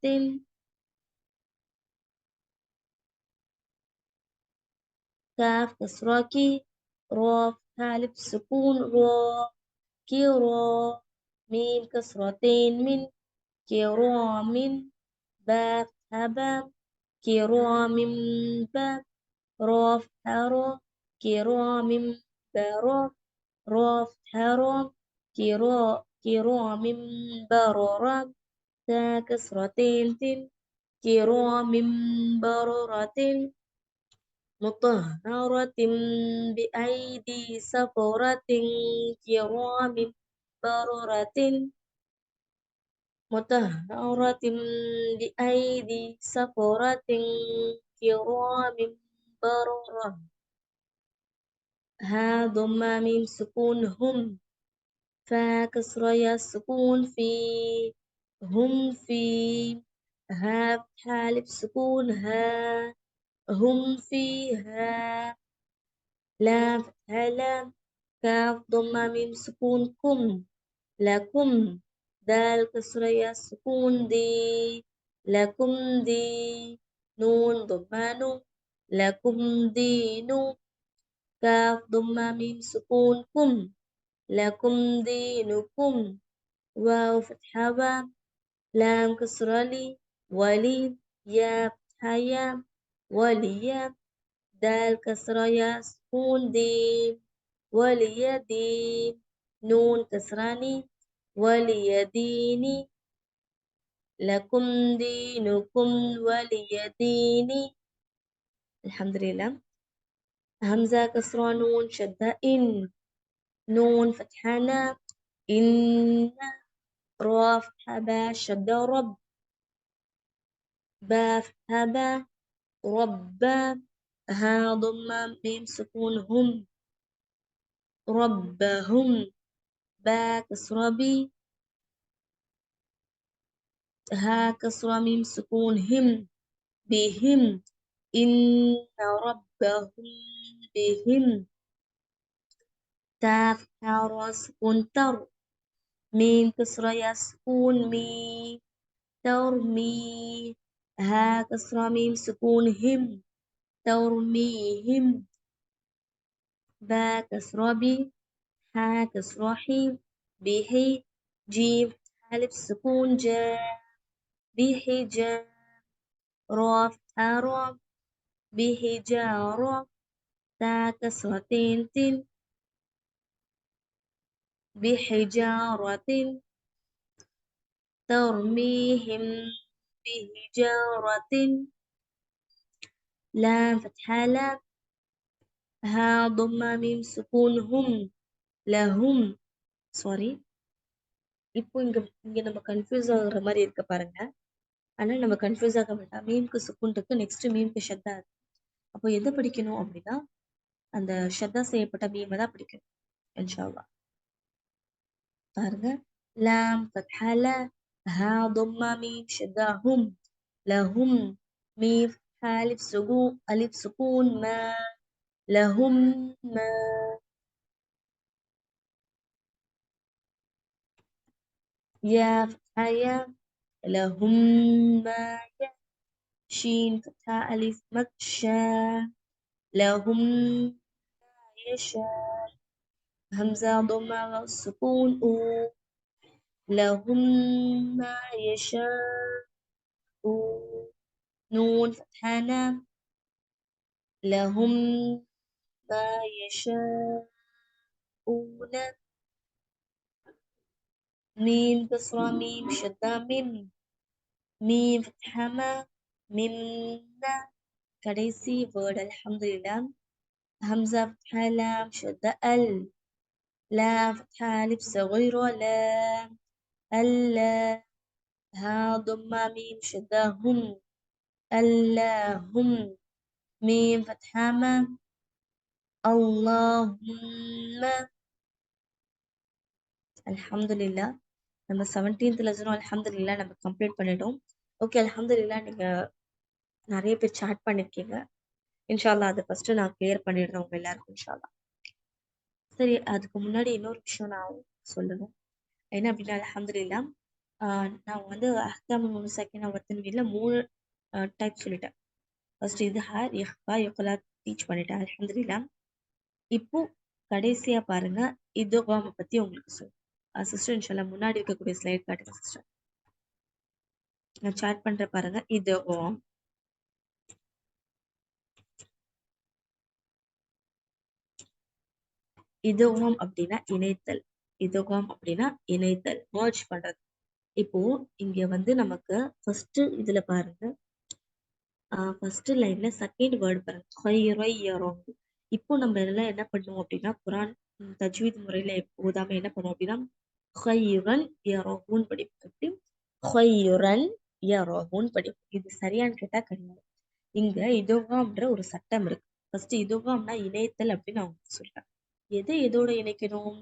كاف كسرة كي، را ألف سكون را، كرا، ميم كسرتين من، كرام، با هبا، كرام با، را حرا، كرام برا، را حرام، كرام بررا، تا كسرتين تن، كرام بررة، مطهرة، بأيدي سفرة، كرام بررة، مطهرة، بأيدي سفرة، كرام بررة، ها ضم ميم سكون هم، فا كسرة يا سكون في، هم في، ها حالف سكون ها، هم فيها، لام فتحة لام، كاف ضم ميم سكون كم، لكم، دال كسرة يا سكون دي، لكم دي، نون ضمان، لكم دين، كاف ضم ميم سكون كم، لكم دينكم، واو فتحة واو، لام كسرة لي، ولي، يا فتحة يا، ولي، دال كسرة يا سكون دي، وليدي، نون كسراني، وليديني، لكم دينكم ولي ديني. الحمد لله. همزة كسرة نون شدة إن، نون فتحنا، إن، را فتحة با شدة رب، با فتحة با، ربا، ها ضمة ميم سكون هم، ربهم، با كسرة بي، ها كسرة ميم سكون هم، بهم، إن ربهم بهم، تا فتحة را سكون تر، ميم كسرة يا سكون مي، ترمي، ها كسرة ميم سكون هم، ترميهم، با كسرة بي، ها كسرة حي، به، جيم ألف سكون جا، بحجاب، را فتحة را، بحجارة، تا كسرتين تن، بحجارة، ترميهم بحجارة، لام فتحة لام، ها ضمة ميم سكون هم، لهم, sorry, இப்போ இங்க நம்ம கன்ஃபியூஸ் ஆகுற மாதிரி இருக்கு பாருங்க. ஆனா நம்ம கன்ஃபியூஸ் ஆக வேண்டாம். மீம்க்கு சுக்குன் இருக்கு, நெக்ஸ்ட் மீம்க்கு ஷத்தா இருக்கு. அப்போ எதை படிக்கணும் அப்படின்னா அந்த ஷத்தா செய்யப்பட்ட மீமை தான் படிக்கணும் இன்ஷா அல்லாஹ். பாருங்க, லாம் ஃபத்ஹா லா, ஹா தும்மா மீம் ஷத்தா ஹும், லஹும், மீம் அலிஃப் சுகூன் மா, லஹும் மா, யா ஃபத்ஹா யா, لهم ما شين فتحة ألف مكشى، لهم ما يشاء، همزة ضمة سكون أو، لهم ما يشاء، نون فتحة نام، لهم ما يشاءون، ميم كسرة ميم شدة ميم فتحة ما، منا கடைசி வேர்ட் அல்ஹம்துலில்லாஹ். همزة فتحة لام شدة لام فتحة ألف صغيرة لام، ألا، ها ضمة ميم شدة هم، ألا هم، ميم فتحة ما، اللهم. அல்ஹம்துலில்லாஹ் நம்ம 17th லெசனும் அல்ஹம்துலில்லாஹ் நம்ம கம்ப்ளீட் பண்ணிட்டோம். ஓகே, அல்ஹம்துலில்லாஹ் நீங்க நிறைய பேர் சாட் பண்ணிருக்கீங்க. இன்ஷா அல்லாஹ் அதை ஃபர்ஸ்ட் நான் கிளியர் பண்ணிடுறேன் உங்க எல்லாருக்கும் இன்ஷா அல்லாஹ். சரி, அதுக்கு முன்னாடி இன்னொரு விஷயம் நான் சொல்லணும். என்ன அப்படின்னா அல்ஹம்துலில்லாஹ் நான் வந்து அஹ்காம் முனுசக்கினா வத்தன்வீல 3 டைப் சொல்லிட்டேன். ஃபர்ஸ்ட் இத்ஹார், இஹ்ஃபா, இக்லாப் டீச் பண்ணிட்டேன் அல்ஹம்துலில்லாஹ். இப்போ கடைசியா பாருங்க, இத்காம் பத்தி உங்களுக்கு சொல்றேன். சிஸ்டர் இன்ஷால்லா முன்னாடி இருக்கக்கூடிய ஸ்லைட் காட்டுங்க சிஸ்டர். நான் சாட் பண்ற பாருங்க. இத்காம் இதோகம் அப்படின்னா இணைத்தல். இதோகம் அப்படின்னா இணைத்தல், மர்ஜ் பண்றது. இப்போ இங்க வந்து நமக்கு ஃபர்ஸ்ட் இதுல பாருங்க, ஃபர்ஸ்ட் லைன்ல செகண்ட் வேர்ட் பாருங்க, ஹைரய்யரோம். இப்போ நம்ம எல்லாம் என்ன பண்ணுவோம் அப்படின்னா குரான் தஜ்வீத் முறையில ஓதாம என்ன பண்ணுவோம் அப்படின்னா ஹைரன் யரோஹூன் படிப்போம். எப்படி ஹைரன் யரோஹூன் படிப்போம். இது சரியான்னு கேட்டா கிடையாது. இங்க இதோகாம்ன்ற ஒரு சட்டம் இருக்கு. ஃபர்ஸ்ட் இதோகாம்னா இணைத்தல் அப்படின்னு அவங்க சொல்றேன். எதோட இணைக்கணும்?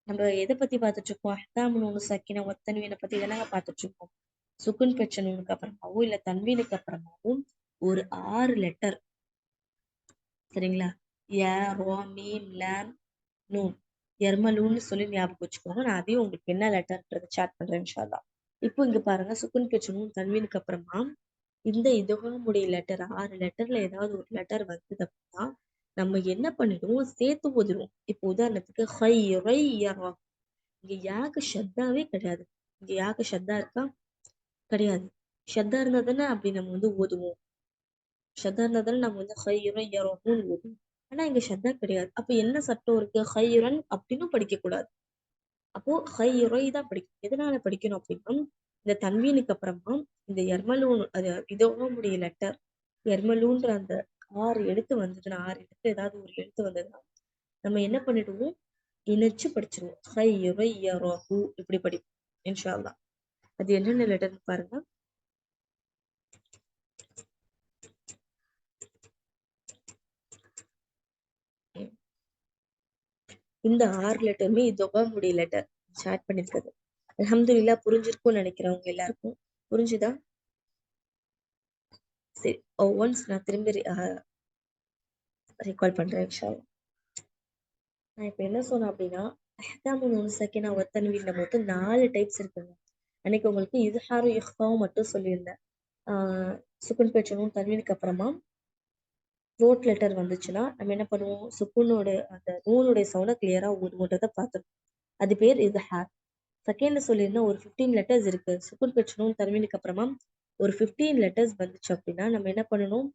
நம்ம எதை பத்தி பார்த்துட்டு இருக்கோம்? அஹ்காம் நூனு சக்கினா ஒத்தன்வீனை பத்தி தானே பார்த்துட்டு இருக்கோம். சுக்குன் பெற்ற நூனுக்கு அப்புறமாவும் இல்ல தன்வீனுக்கு அப்புறமாவும் ஒரு 6 லெட்டர், சரிங்களா? ய, ரோ, மீம், லாம், நூன், எர்மலூன்னு சொல்லி ஞாபகம் வச்சுக்கோங்க. நான் அதையும் உங்களுக்கு என்ன லெட்டர்ன்றது சாட் பண்றேன் இன்ஷா அல்லாஹ். இப்போ இங்க பாருங்க, சுக்குன் பெற்ற நூன் தன்வீனுக்கு அப்புறமா இந்த இதோகமுடைய லெட்டர் 6 லெட்டர்ல ஏதாவது ஒரு லெட்டர் வந்தது அப்படின்னா நம்ம என்ன பண்ணிடுவோம், சேர்த்து ஓதிடுவோம். இப்போ உதாரணத்துக்கு ஹைரய்யரா, இங்க யாக்கு ஷத்தாவே கிடையாது. இங்க யாக்கு ஷத்தா இருக்கா? கிடையாது. ஷத்தா இருந்தா தானே அப்படி நம்ம வந்து ஓதுவோம். ஷத்தா இருந்தா தானே நம்ம வந்து ஹைரய்யரோன்னு ஓதுவோம். ஆனா இங்க ஷத்தா கிடையாது. அப்ப என்ன சட்டம் இருக்கு? ஹைரன் அப்படின்னு படிக்க கூடாது. அப்போ ஹைரை தான் படிக்கணும். எதனால படிக்கணும் அப்படின்னா இந்த தன்வீனுக்கு அப்புறமா இந்த எர்மலூன், அது இதோடைய லெட்டர் எர்மலூன்ற அந்த 6 எழுத்து வந்ததுன்னா, 6 எழுத்து ஏதாவது ஒரு எழுத்து வந்ததுன்னா நம்ம என்ன பண்ணிடுவோம், இணைச்சு படிச்சிருவோம். ஹைரய்யரோஹு இப்படி படிப்போம் இன்ஷா அல்லாஹ். அது என்னென்ன லெட்டர்னு பாருங்க. இந்த 6 லெட்டருமே இதோடைய லெட்டர் ஸ்டார்ட் பண்ணிருக்கிறது. அல்ஹம்துலில்லாஹ் புரிஞ்சிருக்கும்னு நினைக்கிறவங்க எல்லாருக்கும். புரிஞ்சுதா? சரி, ஒன்ஸ் நான் திரும்பி ரெக்கார்ட் பண்றேன் இன்ஷா அல்லாஹ். நான் இப்ப என்ன சொன்னேன் அப்படின்னா அஹ்காம் நூன் சக்கினா வத்தன்வீன்ல மொத்தம் 4 டைப்ஸ் இருக்குங்க. அன்னைக்கு உங்களுக்கு இஸ்ஹாரும் இஹ்ஃபாவும் மட்டும் சொல்லியிருந்தேன். சுக்குன் பெற்றணும் தன்வீனுக்கு அப்புறமா ரோட் லெட்டர் வந்துச்சுன்னா நம்ம என்ன பண்ணுவோம், சுக்குனோட அந்த நூனுடைய சவுண்டை கிளியரா ஓதுவோன்றதை பார்த்துருக்கோம். அது பேர் இஸ்ஹார். செகண்ட்ல சொல்லியிருந்தேன் ஒரு 15 லெட்டர்ஸ் இருக்கு. சுக்குன் பெற்றணும் தன்வீனுக்கு அப்புறமா ஒரு 15 லெட்டர்ஸ் வந்துச்சு அப்படின்னா நம்ம என்ன பண்ணணும்,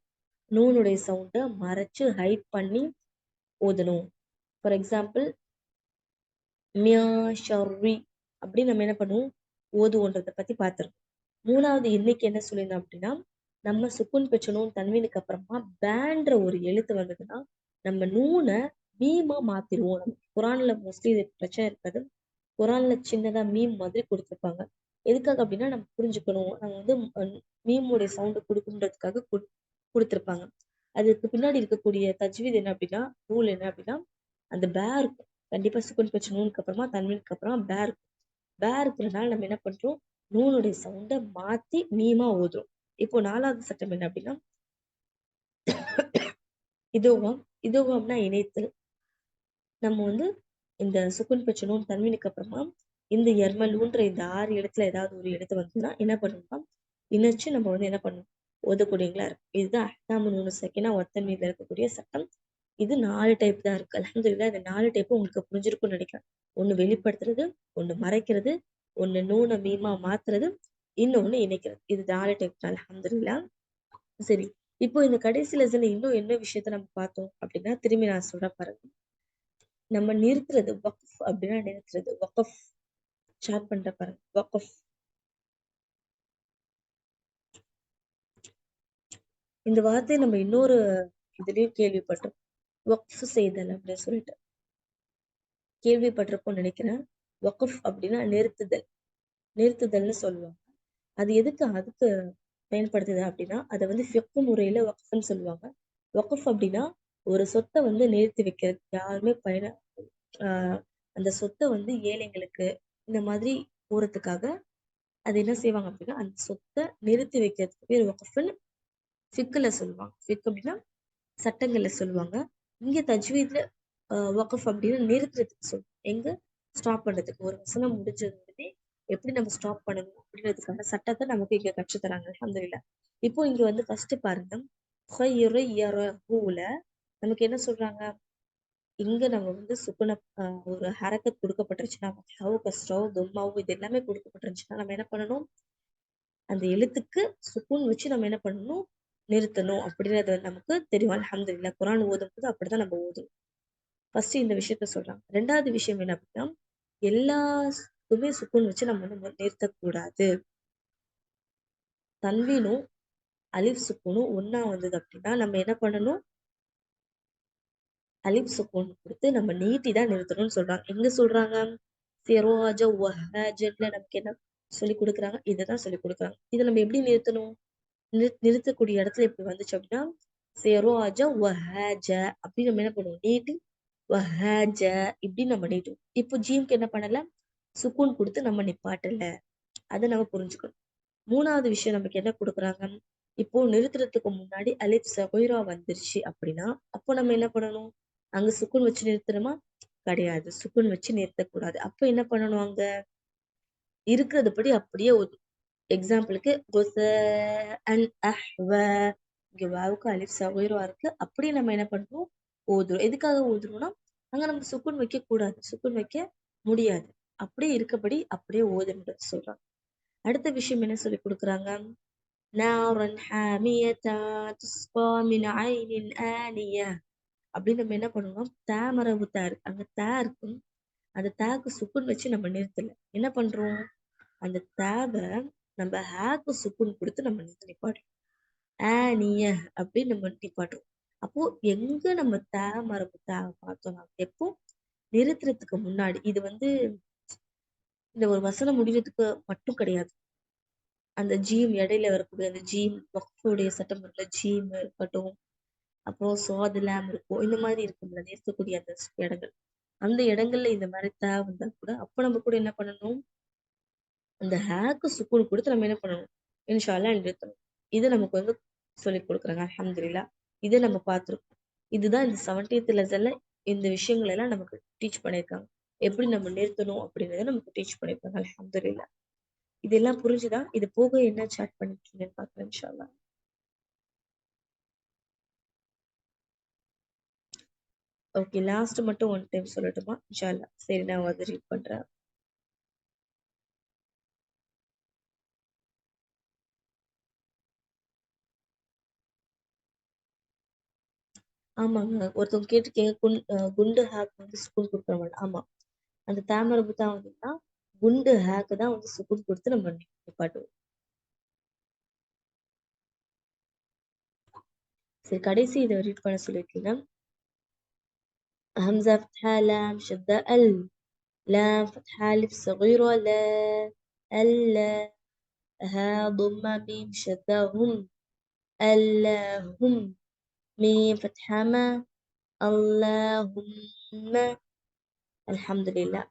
நூனுடைய சவுண்டை மறைச்சு ஹைட் பண்ணி ஓதணும். ஃபார் எக்ஸாம்பிள் மியஷர்ரி அப்படி நம்ம என்ன பண்ணுவோம், ஓதுவோன்றதை பத்தி பார்த்துருக்கோம். மூணாவது இன்னைக்கு என்ன சொல்லியிருந்தோம் அப்படின்னா நம்ம சுக்குன் பெற்றணும் தன்வீனுக்கு அப்புறமா பேன்ற ஒரு எழுத்து வந்ததுன்னா நம்ம நூனை மீமா மாத்திருவோம். நம்ம குரான்ல மோஸ்ட்லி இது பிரச்சனை இருக்காது. குரான்ல சின்னதா மீம் மாதிரி கொடுத்துருப்பாங்க. எதுக்காக அப்படின்னா நம்ம புரிஞ்சுக்கணும். நம்ம வந்து மீமுடைய சவுண்டு கொடுக்குன்றதுக்காக கொடுத்துருப்பாங்க. அதுக்கு பின்னாடி இருக்கக்கூடிய தஜ்வீத் என்ன அப்படின்னா, ரூல் என்ன அப்படின்னா, அந்த பே இருக்கும். கண்டிப்பா சுக்குன் பச்ச நூனுக்கு அப்புறமா தன்வீனுக்கு அப்புறமா பே இருக்கும். பே இருக்கிறதுனால நம்ம என்ன பண்றோம், நூனுடைய சவுண்டை மாத்தி மீமா ஓதுறோம். இப்போ 4வது சட்டம் என்ன அப்படின்னா, இதோவாம். இதோவாம்னா இணைத்தல். நம்ம வந்து இந்த சுக்குன் பச்ச நூன் தன்வீனுக்கு அப்புறமா இந்த எர்மலூன்ற இந்த 6 இடத்துல ஏதாவது ஒரு இடத்து வந்துன்னா என்ன பண்ணணும்னா, இணைச்சு நம்ம வந்து என்ன பண்ணணும், ஓதக்கூடியங்களா இருக்கும். இதுதான் அஹ்காமு நூனு சக்கீனா ஒத்தன்மையில இருக்கக்கூடிய சட்டம். இது 4 டைப் தான் இருக்கு. அல்ஹம்துலில்லாஹ் இந்த 4 டைப்பும் உங்களுக்கு புரிஞ்சிருக்கும்னு நினைக்கிறேன். ஒண்ணு வெளிப்படுத்துறது, ஒண்ணு மறைக்கிறது, ஒண்ணு நூன மீமா மாத்துறது, இன்னொன்னு இணைக்கிறது. இது 4 டைப் தான் அல்ஹம்துலில்லாஹ். சரி. இப்போ இந்த கடைசி லெசன்ல இன்னும் என்ன விஷயத்த நம்ம பார்த்தோம் அப்படின்னா, திரும்பி நான் சொல்றேன் பாருங்க. நம்ம நிறுத்துறது வக்ஃப் அப்படின்னா நிறுத்துறது. வக்ஃப் ஷேர் பண்ற பாருங்க. வக்ஃப். இந்த வார்த்தையை நம்ம இன்னொரு இதுலயும் கேள்விப்பட்டோம். வக்ஃப் செய்தல் அப்படின்னு சொல்லிட்டு கேள்விப்பட்டிருப்போம்னு நினைக்கிறேன். வக்ஃப் அப்படின்னா நிறுத்துதல். நிறுத்துதல்னு சொல்லுவாங்க. அது அதுக்கு பயன்படுத்துது அப்படின்னா, அதை வந்து ஃபிக்ஹ் முறையில வக்ஃப்ன்னு சொல்லுவாங்க. வக்ஃப் அப்படின்னா ஒரு சொத்தை வந்து நிறுத்தி வைக்கிறது. யாருமே அந்த சொத்தை வந்து ஏழைங்களுக்கு இந்த மாதிரி போறதுக்காக அது என்ன செய்வாங்க அப்படின்னா, அந்த சொத்தை நிறுத்தி வைக்கிறதுக்கு பேர் வக்ஃப்ன்னு ஃபிக்ல சொல்லுவாங்க. ஃபிக் அப்படின்னா சட்டங்கள்ல சொல்லுவாங்க. இங்க தஜ்வீத்ல வக்ஃப் அப்படின்னு நிறுத்துறதுக்கு சொல்லுவாங்க. எங்க ஸ்டாப் பண்றதுக்கு ஒரு வசனம் முடிஞ்சது உடனே எப்படி நம்ம ஸ்டாப் பண்ணணும் அப்படின்றதுக்கான சட்டத்தை நமக்கு இங்க கற்றுத் தராங்க. அல்ஹம்துலில்லாஹ். இப்போ இங்க வந்து ஃபர்ஸ்ட் பாருங்க, ஹுல நமக்கு என்ன சொல்றாங்க, இங்க நம்ம வந்து சுக்குன ஒரு ஹரக்கத் கொடுக்கப்பட்டுருச்சுன்னா, ஹவு கஸ்ரோ தும்மாவு இது எல்லாமே கொடுக்கப்பட்டிருந்துச்சுன்னா நம்ம என்ன பண்ணணும், அந்த எழுத்துக்கு சுக்கூன் வச்சு நம்ம என்ன பண்ணணும், நிறுத்தணும் அப்படின்றது வந்து நமக்கு தெரியும். அல்ஹம்துலில்லாஹ். குர்ஆன் ஓதும் போது அப்படிதான் நம்ம ஓதணும். ஃபர்ஸ்ட் இந்த விஷயத்த சொல்றாங்க. 2வது விஷயம் என்ன அப்படின்னா, எல்லாத்துக்குமே சுக்கூன் வச்சு நம்ம வந்து நிறுத்தக்கூடாது. தன்வீனும் அலிஃப் சுக்கூனும் ஒண்ணா வந்தது அப்படின்னா நம்ம என்ன பண்ணணும், அலிஃப் சுக்கூன் கொடுத்து நம்ம நீட்டி தான் நிறுத்தணும்னு சொல்றாங்க. எங்க சொல்றாங்க, சிரோஜ வஹஜத்ல நமக்கு என்ன சொல்லி கொடுக்குறாங்க, இதுதான் சொல்லி கொடுக்குறாங்க. இதை நம்ம எப்படி நிறுத்தணும், நிறுத்தக்கூடிய இடத்துல இப்படி வந்துச்சு அப்படின்னா, சிரோஜ வஹஜ அப்படின்னு நம்ம என்ன பண்ணுவோம், நீட்டி வஹஜ இப்படி நம்ம நீட்டுவோம். இப்போ ஜீம்க்கு என்ன பண்ணல, சுக்கூன் கொடுத்து நம்ம நிப்பாட்டல. அதை நம்ம புரிஞ்சுக்கணும். 3வது விஷயம் நமக்கு என்ன கொடுக்குறாங்க, இப்போ நிறுத்துறதுக்கு முன்னாடி அலிஃப் சகீரா வந்துருச்சு அப்படின்னா அப்போ நம்ம என்ன பண்ணணும், அங்க சுக்குன் வச்சு நிறுத்தணுமா, கிடையாது. சுக்குன் வச்சு நிறுத்தக்கூடாது. அப்ப என்ன பண்ணணும், அங்க இருக்கிறது படி அப்படியே எக்ஸாம்பிளுக்கு இங்க வாவுக்கு அலிஃப் சகீரா இருக்கு, அப்படியே நம்ம என்ன பண்றோம், ஓதுறோம். எதுக்காக ஓதுறோம்னா, அங்க நம்ம சுக்குன் வைக்க கூடாது, சுக்குன் வைக்க முடியாது. அப்படியே இருக்கபடி அப்படியே ஓதுன்றது சொல்றாங்க. அடுத்த விஷயம் என்ன சொல்லி கொடுக்குறாங்க, نارا حامية تسقى من عين آنية அப்படின்னு நம்ம என்ன பண்ணுவோம், தாமரவு தா இருக்கு, அங்க தா இருக்கும், அந்த தாக்கு சுக்குன் வச்சு நம்ம நிறுத்தல. என்ன பண்றோம், அந்த தாவை நம்ம ஹேக்கு சுக்குன் கொடுத்து நம்ம நிப்பாட்டுறோம். ஆனிய அப்படின்னு நம்ம நிப்பாட்டுறோம். அப்போ எங்க நம்ம தாமரவு தாவை பார்த்தோம், எப்போ நிறுத்துறதுக்கு முன்னாடி. இது வந்து இந்த ஒரு வசனம் முடிகிறதுக்கு மட்டும் கிடையாது. அந்த ஜீம் இடையில வரக்கூடிய அந்த ஜீம் வக்ஃபுடைய சட்டம் இருக்குல்ல, ஜீம் இருக்கட்டும், அப்புறம் சுவாதுலாம் இருக்கும், இந்த மாதிரி இருக்கும்ல நிறுத்தக்கூடிய அந்த இடங்கள். அந்த இடங்கள்ல இந்த மாதிரி தேவை வந்தா கூட அப்ப நம்ம கூட என்ன பண்ணணும், அந்த ஹேக்கு சுக்கூன் கொடுத்து நம்ம என்ன பண்ணணும், இன்ஷா அல்லாஹ் நிறுத்தணும். இது நமக்கு வந்து சொல்லி கொடுக்குறாங்க. அல்ஹம்துலில்லாஹ். இதை நம்ம பார்த்திருக்கோம். இதுதான் இந்த 17th லெசன்ல இந்த விஷயங்கள் எல்லாம் நமக்கு டீச் பண்ணியிருக்காங்க. எப்படி நம்ம நிறுத்தணும் அப்படின்றத நமக்கு டீச் பண்ணியிருக்காங்க. அல்ஹம்துலில்லாஹ். இதெல்லாம் புரிஞ்சுதா? இது போக என்ன சாட் பண்ணிருக்கீங்கன்னு பார்க்கலாம் இன்ஷா அல்லாஹ். ஓகே, லாஸ்ட் மட்டும் ஒன் டைம் சொல்லட்டுமா இன்ஷா அல்லாஹ். சரி, நான் வந்து ரீட் பண்றேன். ஆமாங்க, ஒருத்தவங்க கேட்டிருக்கீங்க குண்டு ஹேக் வந்து சுக்குன் கொடுக்குறவங்க. ஆமா, அந்த தாமரை புத்தா வந்துன்னா குண்டு ஹேக்கு தான் வந்து சுக்குன் கொடுத்து நம்ம நிப்பாட்டுவோம். சரி, கடைசி இதை ரீட் பண்ண சொல்லியிருக்கீங்க. همزة فتحة لام شدة ال لام فتحة ألف صغيرة لا ألا ها ضمة ميم شدة هم اللهم ميم فتحة ما اللهم الحمد لله.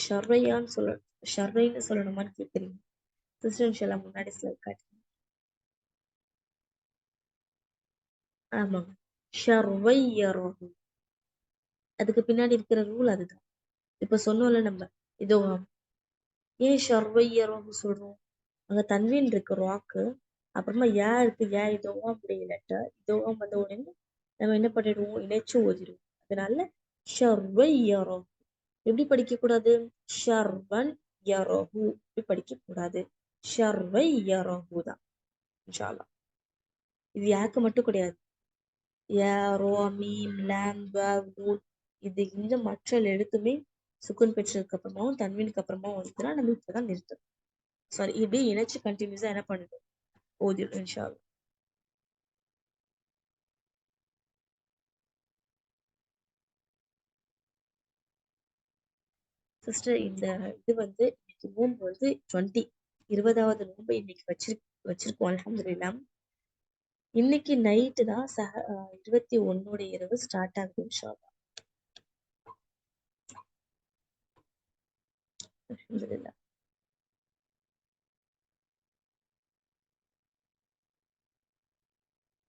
ஷர்ரையான்னு ஷர்ரைன்னு சொல்லணுமான்னு கேட்குறீங்க சிஸ்டர். இன்ஷால்லா முன்னாடி ஸ்லைட் காட்டுங்க. ஆமாங்க, ஷர்வையரஹு அதுக்கு பின்னாடி இருக்கிற ரூல் அதுதான். இப்ப சொன்னோம்ல நம்ம இதோ ஏன் ஷர்வையரஹு சொல்றோம், அங்க தன்வீன் இருக்கு ராக்கு, அப்புறமா யா இருக்கு, யா இதோவா அப்படி லெட்டர் இதோவா வந்த உடனே நம்ம என்ன பண்ணிடுவோம், இணைச்சு ஓதிடுவோம். அதனால ஷர்வையரஹு எப்படி படிக்க கூடாது, ஷர்வன் யரஹு இப்படி படிக்க கூடாது, ஷர்வையரஹு தான் இன்ஷா அல்லாஹ். இது யாக்கு மட்டும் கிடையாது, யா ரோ மீம் லாம் வாவ் நூன் இது இந்த மற்ற எழுத்துமே சுக்குன் பெற்றதுக்கு அப்புறமாவும் தன்வீனுக்கு அப்புறமாவும் வந்துச்சுன்னா நம்ம இப்பதான் நிறுத்தணும். சாரி, இப்படி இணைச்சு கண்டினியூஸா என்ன பண்ணிடும் ஓதிடும் இன்ஷா அல்லாஹ். சிஸ்டர் இந்த இது வந்து இன்னைக்கு நோன்பு வந்து 20வது நோன்பு இன்னைக்கு வச்சிருக்கோம் அல்ஹம்துலில்லாஹ். இன்னைக்கு நைட்டு தான் 21 இரவு ஸ்டார்ட் ஆகுது இன்ஷா அல்லாஹ். அல்ஹம்துலில்லாஹ்.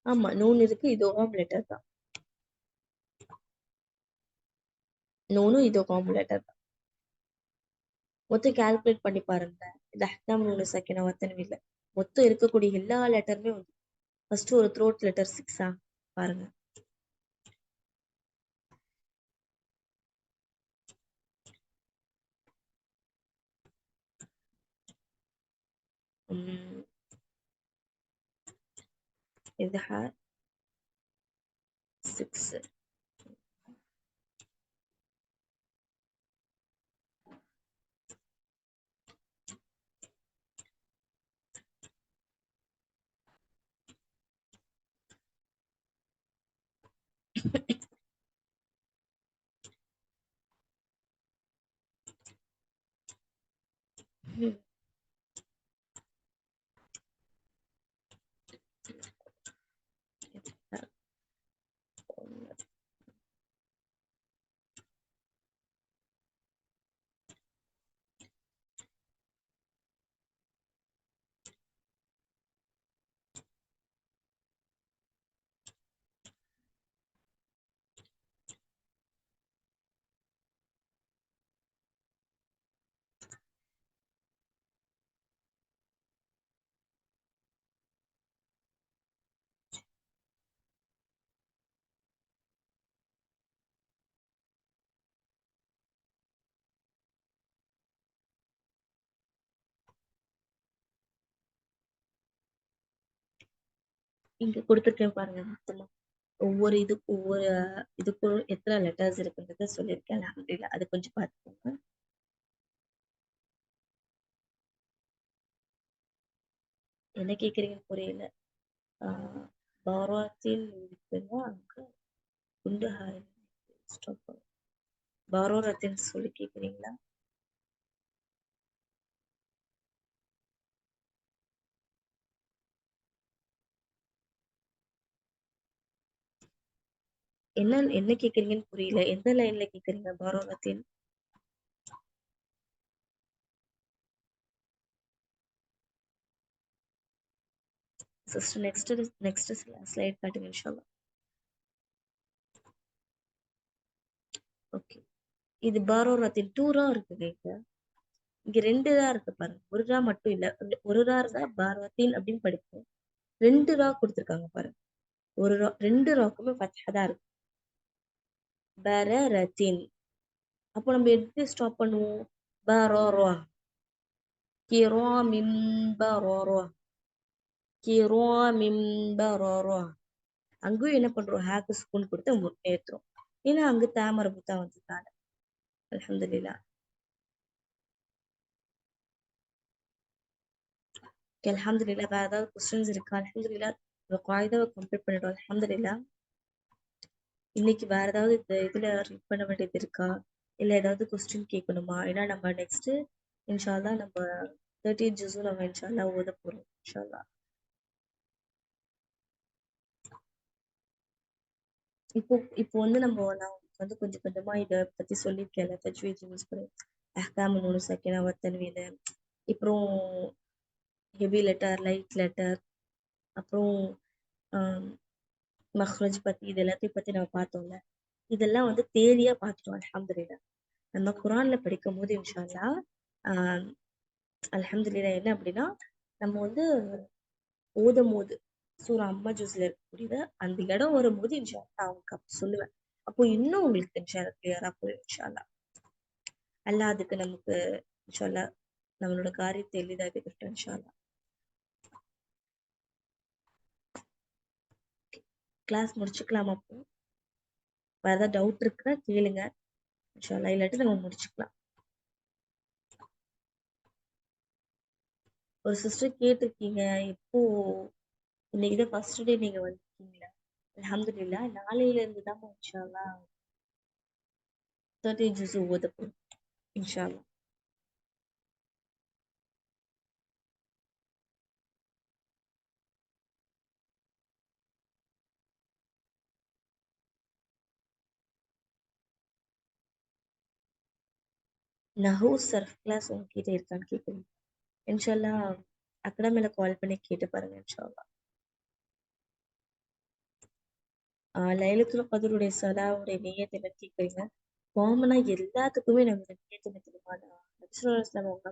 ஆமா, நூன் இருக்கு, இதோவாம் லெட்டர் தான், நூனும் இதோவாம் லெட்டர் தான். மொத்தம் கால்குலேட் பண்ணி பாருங்க, இந்த அஹ்காம் நூனு சக்கினா வத்தன் இல்லை, மொத்தம் இருக்கக்கூடிய எல்லா லெட்டருமே வந்து ஃபர்ஸ்ட் ஒரு த்ரோட் லெட்டர் 6 பாருங்க. இது 6. இங்க கொடுத்துருக்கேன் பாருங்க, மொத்தமா ஒவ்வொரு இதுக்கும் எத்தனை லெட்டர்ஸ் இருக்குன்றத சொல்லியிருக்கேன் அல்ஹம்துலில்லாஹ். அது கொஞ்சம் பார்த்துக்கோங்க. என்ன கேக்குறீங்கன்னு புரியல. பாராத்தில் இருக்குன்னா அங்க குண்டு ஸ்டாப் பாரோரத்தின் சொல்லி கேக்குறீங்களா? என்ன கேக்குறீங்கன்னு புரியல. எந்த லைன்ல கேக்குறீங்க பாரோரத்தின்? சிஸ்டர் நெக்ஸ்ட் ஸ்லைட் காட்டுங்க இன்ஷா அல்லாஹ். ஓகே, இது பாரோரத்தின் 2 ரா இருக்குங்க. இங்க 2 ரா இருக்கு பாருங்க, ஒரு ரா மட்டும் இல்ல. ஒரு ரா இருந்தா பாரோரத்தின் அப்படின்னு படிப்போம், 2 ரா கொடுத்துருக்காங்க பாருங்க. ஒரு ரா 2 ராக்குமே ஃபத்ஹா தான் இருக்கு, பரரத்தின். அப்போ நம்ம எப்படி ஸ்டாப் பண்ணுவோம், Parreira Gramin Parreira Gramin Parreira. அங்கேயும் என்ன பண்றோம், ஹேக்கு ஸ்பூன் கொடுத்து ஏத்துறோம், ஏன்னா அங்க தாமரை புத்தா வந்ததுனால. அல்ஹம்துலில்லாஹ். அல்ஹம்துலில்லாஹ். வேற ஏதாவது கொஸ்டின்ஸ் இருக்கா? அல்ஹம்துலில்லாஹ் இந்த காயிதாவை கம்ப்ளீட் பண்ணிட்டோம். அல்ஹம்துலில்லாஹ். இன்னைக்கு வேற ஏதாவது இந்த இதுல ரீட் பண்ண வேண்டியது இருக்கா? இல்ல ஏதாவது கொஸ்டின் கேட்கணுமா? ஏன்னா நம்ம நெக்ஸ்ட் இன்ஷா அல்லாஹ் நம்ம 30 ஜுஸும் நம்ம இன்ஷா அல்லாஹ் ஓத போறோம் இன்ஷா அல்லாஹ். இப்போ இப்போ வந்து நான் வந்து கொஞ்சம் கொஞ்சமா இதை பத்தி சொல்லியிருக்கேன்ல, தஜ்வீத் யூஸ் பண்ணி அஹ்காம் நூனு சக்கீனா வத்தன்வீன், அப்புறம் ஹெவி லெட்டர், லைட் லெட்டர், அப்புறம் மஹ்ரஜ் பத்தி இது எல்லாத்தையும் பத்தி நம்ம பார்த்தோம்ல. இதெல்லாம் வந்து தேரியா பார்த்துட்டோம் அல்ஹம்துலில்லாஹ். நம்ம குரான்ல படிக்கும் போது இன்ஷா அல்லாஹ் ஆஹ் அல்ஹம்துலில்லாஹ் என்ன அப்படின்னா, நம்ம வந்து ஓதும் போது சூரா அம்மா ஜூஸ்ல இருக்கக்கூடியது அந்த இடம் வரும்போது இன்ஷா அல்லாஹ் நான் உங்களுக்கு அப்ப சொல்லுவேன். அப்போ இன்னும் உங்களுக்கு இன்ஷா அல்லாஹ் கிளியரா போயிடும் இன்ஷா அல்லாஹ். அல்லாஹ் அதுக்கு நமக்கு இன்ஷா அல்லாஹ் நம்மளோட காரியத்தை எளிதாக்கி கொடுத்தோம் இன்ஷா அல்லாஹ். கிளாஸ் முடிச்சுக்கலாம். அப்போ வேற ஏதாவது டவுட் இருக்குன்னா கேளுங்க இன்ஷா அல்லாஹ். இல்லாட்டி நம்ம முடிச்சுக்கலாம். ஒரு சிஸ்டர் கேட்டிருக்கீங்க, எப்போ இன்னைக்குதான் ஃபர்ஸ்ட் டே நீங்க வந்திருக்கீங்களா? அல்ஹம்துலில்லாஹ் நாளையில இருந்து தான் இன்ஷா அல்லாஹ் 30 ஜுஸ் ஓத போறோம் இன்ஷா அல்லாஹ். நஹூ சர்ஃப் கிளாஸ் உங்ககிட்ட இருக்கான்னு கேட்குறீங்க. இன்ஷா அல்லாஹ் அகாடமில கால் பண்ணி கேட்டு பாருங்க இன்ஷா அல்லாஹ். லைலத்துல் கத்ருடைய சலாவுடைய நியத் என்ன கேட்குறீங்க? காமனா எல்லாத்துக்குமே நம்ம நியத் என்ன தெரியுமா? நபி ஸல்லல்லாஹு அலைஹி வஸல்லம் அவங்க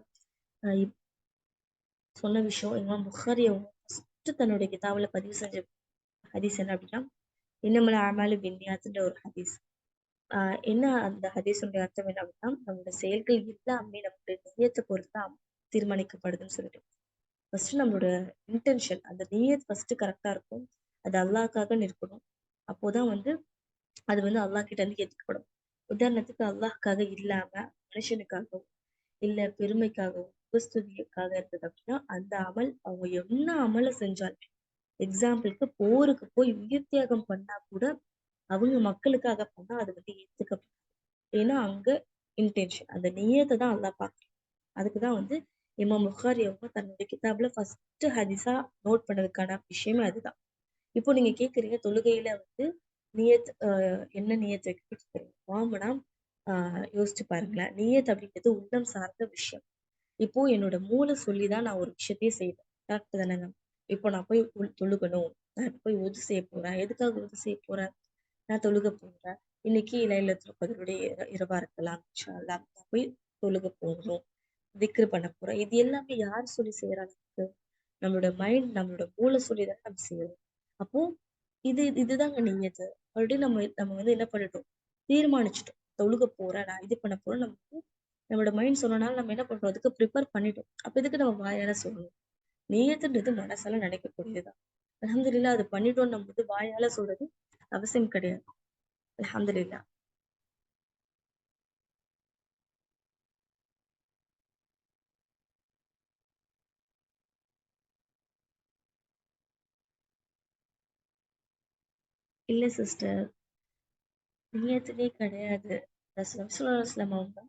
சொன்ன விஷயம் இமாம் புகாரி அவங்க ஃபர்ஸ்ட் தன்னுடைய கிதாபுல பதிவு செஞ்ச ஹதீஸ் என்ன அப்படின்னா, இன்னமல் அமாலு பின்னியாத்துன்ற ஒரு ஹதீஸ். என்ன அந்த ஹதீஸுடைய அர்த்தம் என்ன அப்படின்னா, நம்மளோட செயல்கள் எல்லாமே நம்மளுடைய நியத்தை பொறுத்து தான் தீர்மானிக்கப்படுதுன்னு சொல்லிட்டு, ஃபர்ஸ்ட் நம்மளோட இன்டென்ஷன் அந்த நியத் ஃபர்ஸ்ட் கரெக்டா இருக்கும். அது அல்லாஹ்க்காக இருக்கணும். அப்போதான் வந்து அது வந்து அல்லாஹ் கிட்ட இருந்து ஏத்துக்கப்படும். உதாரணத்துக்கு அல்லாஹ்க்காக இல்லாம மனுஷனுக்காகவும் இல்ல பெருமைக்காகவும் உபஸ்துதிக்காக இருந்தது அப்படின்னா அந்த அமல் அவங்க என்ன அமலை செஞ்சாலும், எக்ஸாம்பிளுக்கு போருக்கு போய் உயிர் தியாகம் பண்ணா கூட அவங்க மக்களுக்காக பண்ணா அது வந்து ஏத்துக்கப்படும். ஏன்னா அங்க இன்டென்ஷன் அந்த நியத்தை தான் அல்லாஹ் பார்க்கணும். அதுக்குதான் வந்து இமாம் புகாரி அவங்க தன்னுடைய கிதாப்ல ஃபர்ஸ்ட் ஹதீஸா நோட் பண்ணதுக்கான விஷயமே அதுதான். இப்போ நீங்க கேக்குறீங்க தொழுகையில வந்து நியத் என்ன நியத் வைக்க கேக்குறீங்க. வாமனா யோசிச்சு பாருங்களேன். நியத் அப்படிங்கிறது உள்ளம் சார்ந்த விஷயம். இப்போ என்னோட மூளை சொல்லிதான் நான் ஒரு விஷயத்தையே செய்வேன். கரெக்ட் தானேங்க? இப்போ நான் போய் தொழுகணும், நான் இப்ப போய் ஒது செய்ய போறேன். எதுக்காக ஒது செய்ய போறேன்? நான் தொழுக போறேன். இன்னைக்கு லைலத்துல் கத்ருடைய இரவா இருக்கலாம் இன்ஷா அல்லாஹ். நான் போய் தொழுக போகணும், திக்ர் பண்ண போறேன். இது எல்லாமே யார் சொல்லி செய்யறாங்க? நம்மளோட மைண்ட், நம்மளோட மூளை சொல்லிதான் நம்ம செய்யறோம். அப்போ இதுதாங்க நியத்து. ஆல்ரெடி நம்ம நம்ம வந்து என்ன பண்ணிட்டோம், தீர்மானிச்சிட்டோம். தொழுக போறேன், நான் இது பண்ண போறேன். நம்ம வந்து நம்மளோட மைண்ட் சொன்னனால நம்ம என்ன பண்றோம், அதுக்கு ப்ரிப்பேர் பண்ணிட்டோம். அப்ப எதுக்கு நம்ம வாயால சொல்லணும்? நியத்துன்றது மனசால நினைக்கக்கூடியதுதான். அல்ஹம்துலில்லாஹ் அது பண்ணிட்டோம். நம்ம வந்து வாயால சொல்றது அவசியம் கிடையாது. அல்ஹம்துலில்லாஹ். இல்ல சிஸ்டர், நியத்துனே கிடையாது. ரசூலுல்லாஹி ஸல்லல்லாஹு அலைஹி வஸல்லம் அவங்க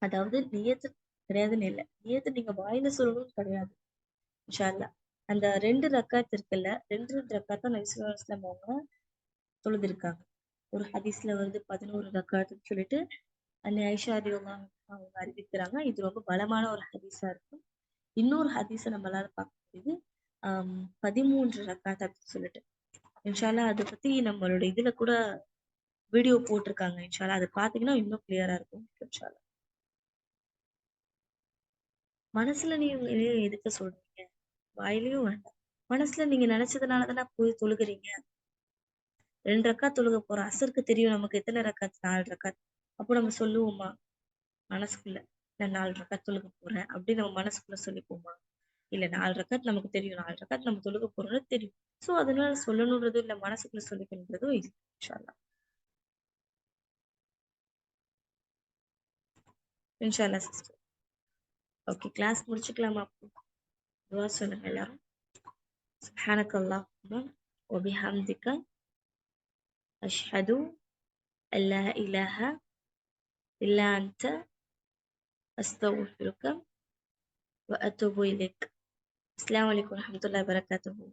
அதாவது நியத்து கிடையாதுன்னு இல்லை, நியத்து நீங்க வாயில சொல்லணும்னு கிடையாது. இன்ஷா அல்லாஹ் அந்த 2 ரக்காத் இருக்குல்ல, 2 ரக்காத்தா நபி ஸல்லல்லாஹு அலைஹி வஸல்லம் அவங்க தொழுதிருக்காங்க. ஒரு ஹதீஸ்ல வருது 11 ரக்காத்துன்னு சொல்லிட்டு அன்னை ஆயிஷா ரலியல்லாஹு அன்ஹா அவங்க அறிவிக்கிறாங்க. இது ரொம்ப பலமான ஒரு ஹதீஸா இருக்கும். இன்னொரு ஹதீஸை நம்மளால பார்க்க முடியுது, 13 ரக்காத் அப்படின்னு சொல்லிட்டு. இன்ஷா அல்லாஹ் அதை பத்தி நம்மளோட இதுல கூட வீடியோ போட்டிருக்காங்க. இன்ஷா அல்லாஹ் அதை பார்த்தீங்கன்னா இன்னும் கிளியரா இருக்கும். இன்ஷா அல்லாஹ். மனசுல நீங்க எதுக்கு சொல்றீங்க? வாயிலையும் வேண்டாம். மனசுல நீங்க நினைச்சதுனால தானே போய் தொழுகிறீங்க. 2 ரக்காத் தொழுக போறோம். அசருக்கு தெரியும் நமக்கு எத்தனை ரக்காத், 4 ரக்காத். அப்போ நம்ம சொல்லுவோமா மனசுக்குள்ள, நான் 4 ரக்காத் தொழுக போறேன் அப்படின்னு நம்ம மனசுக்குள்ள சொல்லிப்போமா? இல்ல, 4 ரக்காத் நமக்கு தெரியும், 4 ரக்காத் நம்ம தொழுக போறோம்னு தெரியும். சோ அதனால சொல்லணுன்றதும் இல்ல, மனசுக்குள்ள சொல்லிக்கணுன்றதும் இல்லை. இன்ஷா அல்லாஹ். இன்ஷா அல்லாஹ் சிஸ்டர். ஓகே, கிளாஸ் முடிச்சுக்கலாமா அப்போ? துவா சொல்லுங்க எல்லாரும். சுப்ஹானக அல்லாஹும்ம வ பிஹம்திக அஷ்ஹது அல்லா இலாஹ இல்லா அன்த அஸ்தக்ஃபிருக வ அத்தூபு இலைக். அஸ்ஸலாமு அலைக்கும் வரஹ்மத்துல்லாஹி வபரகாத்துஹு.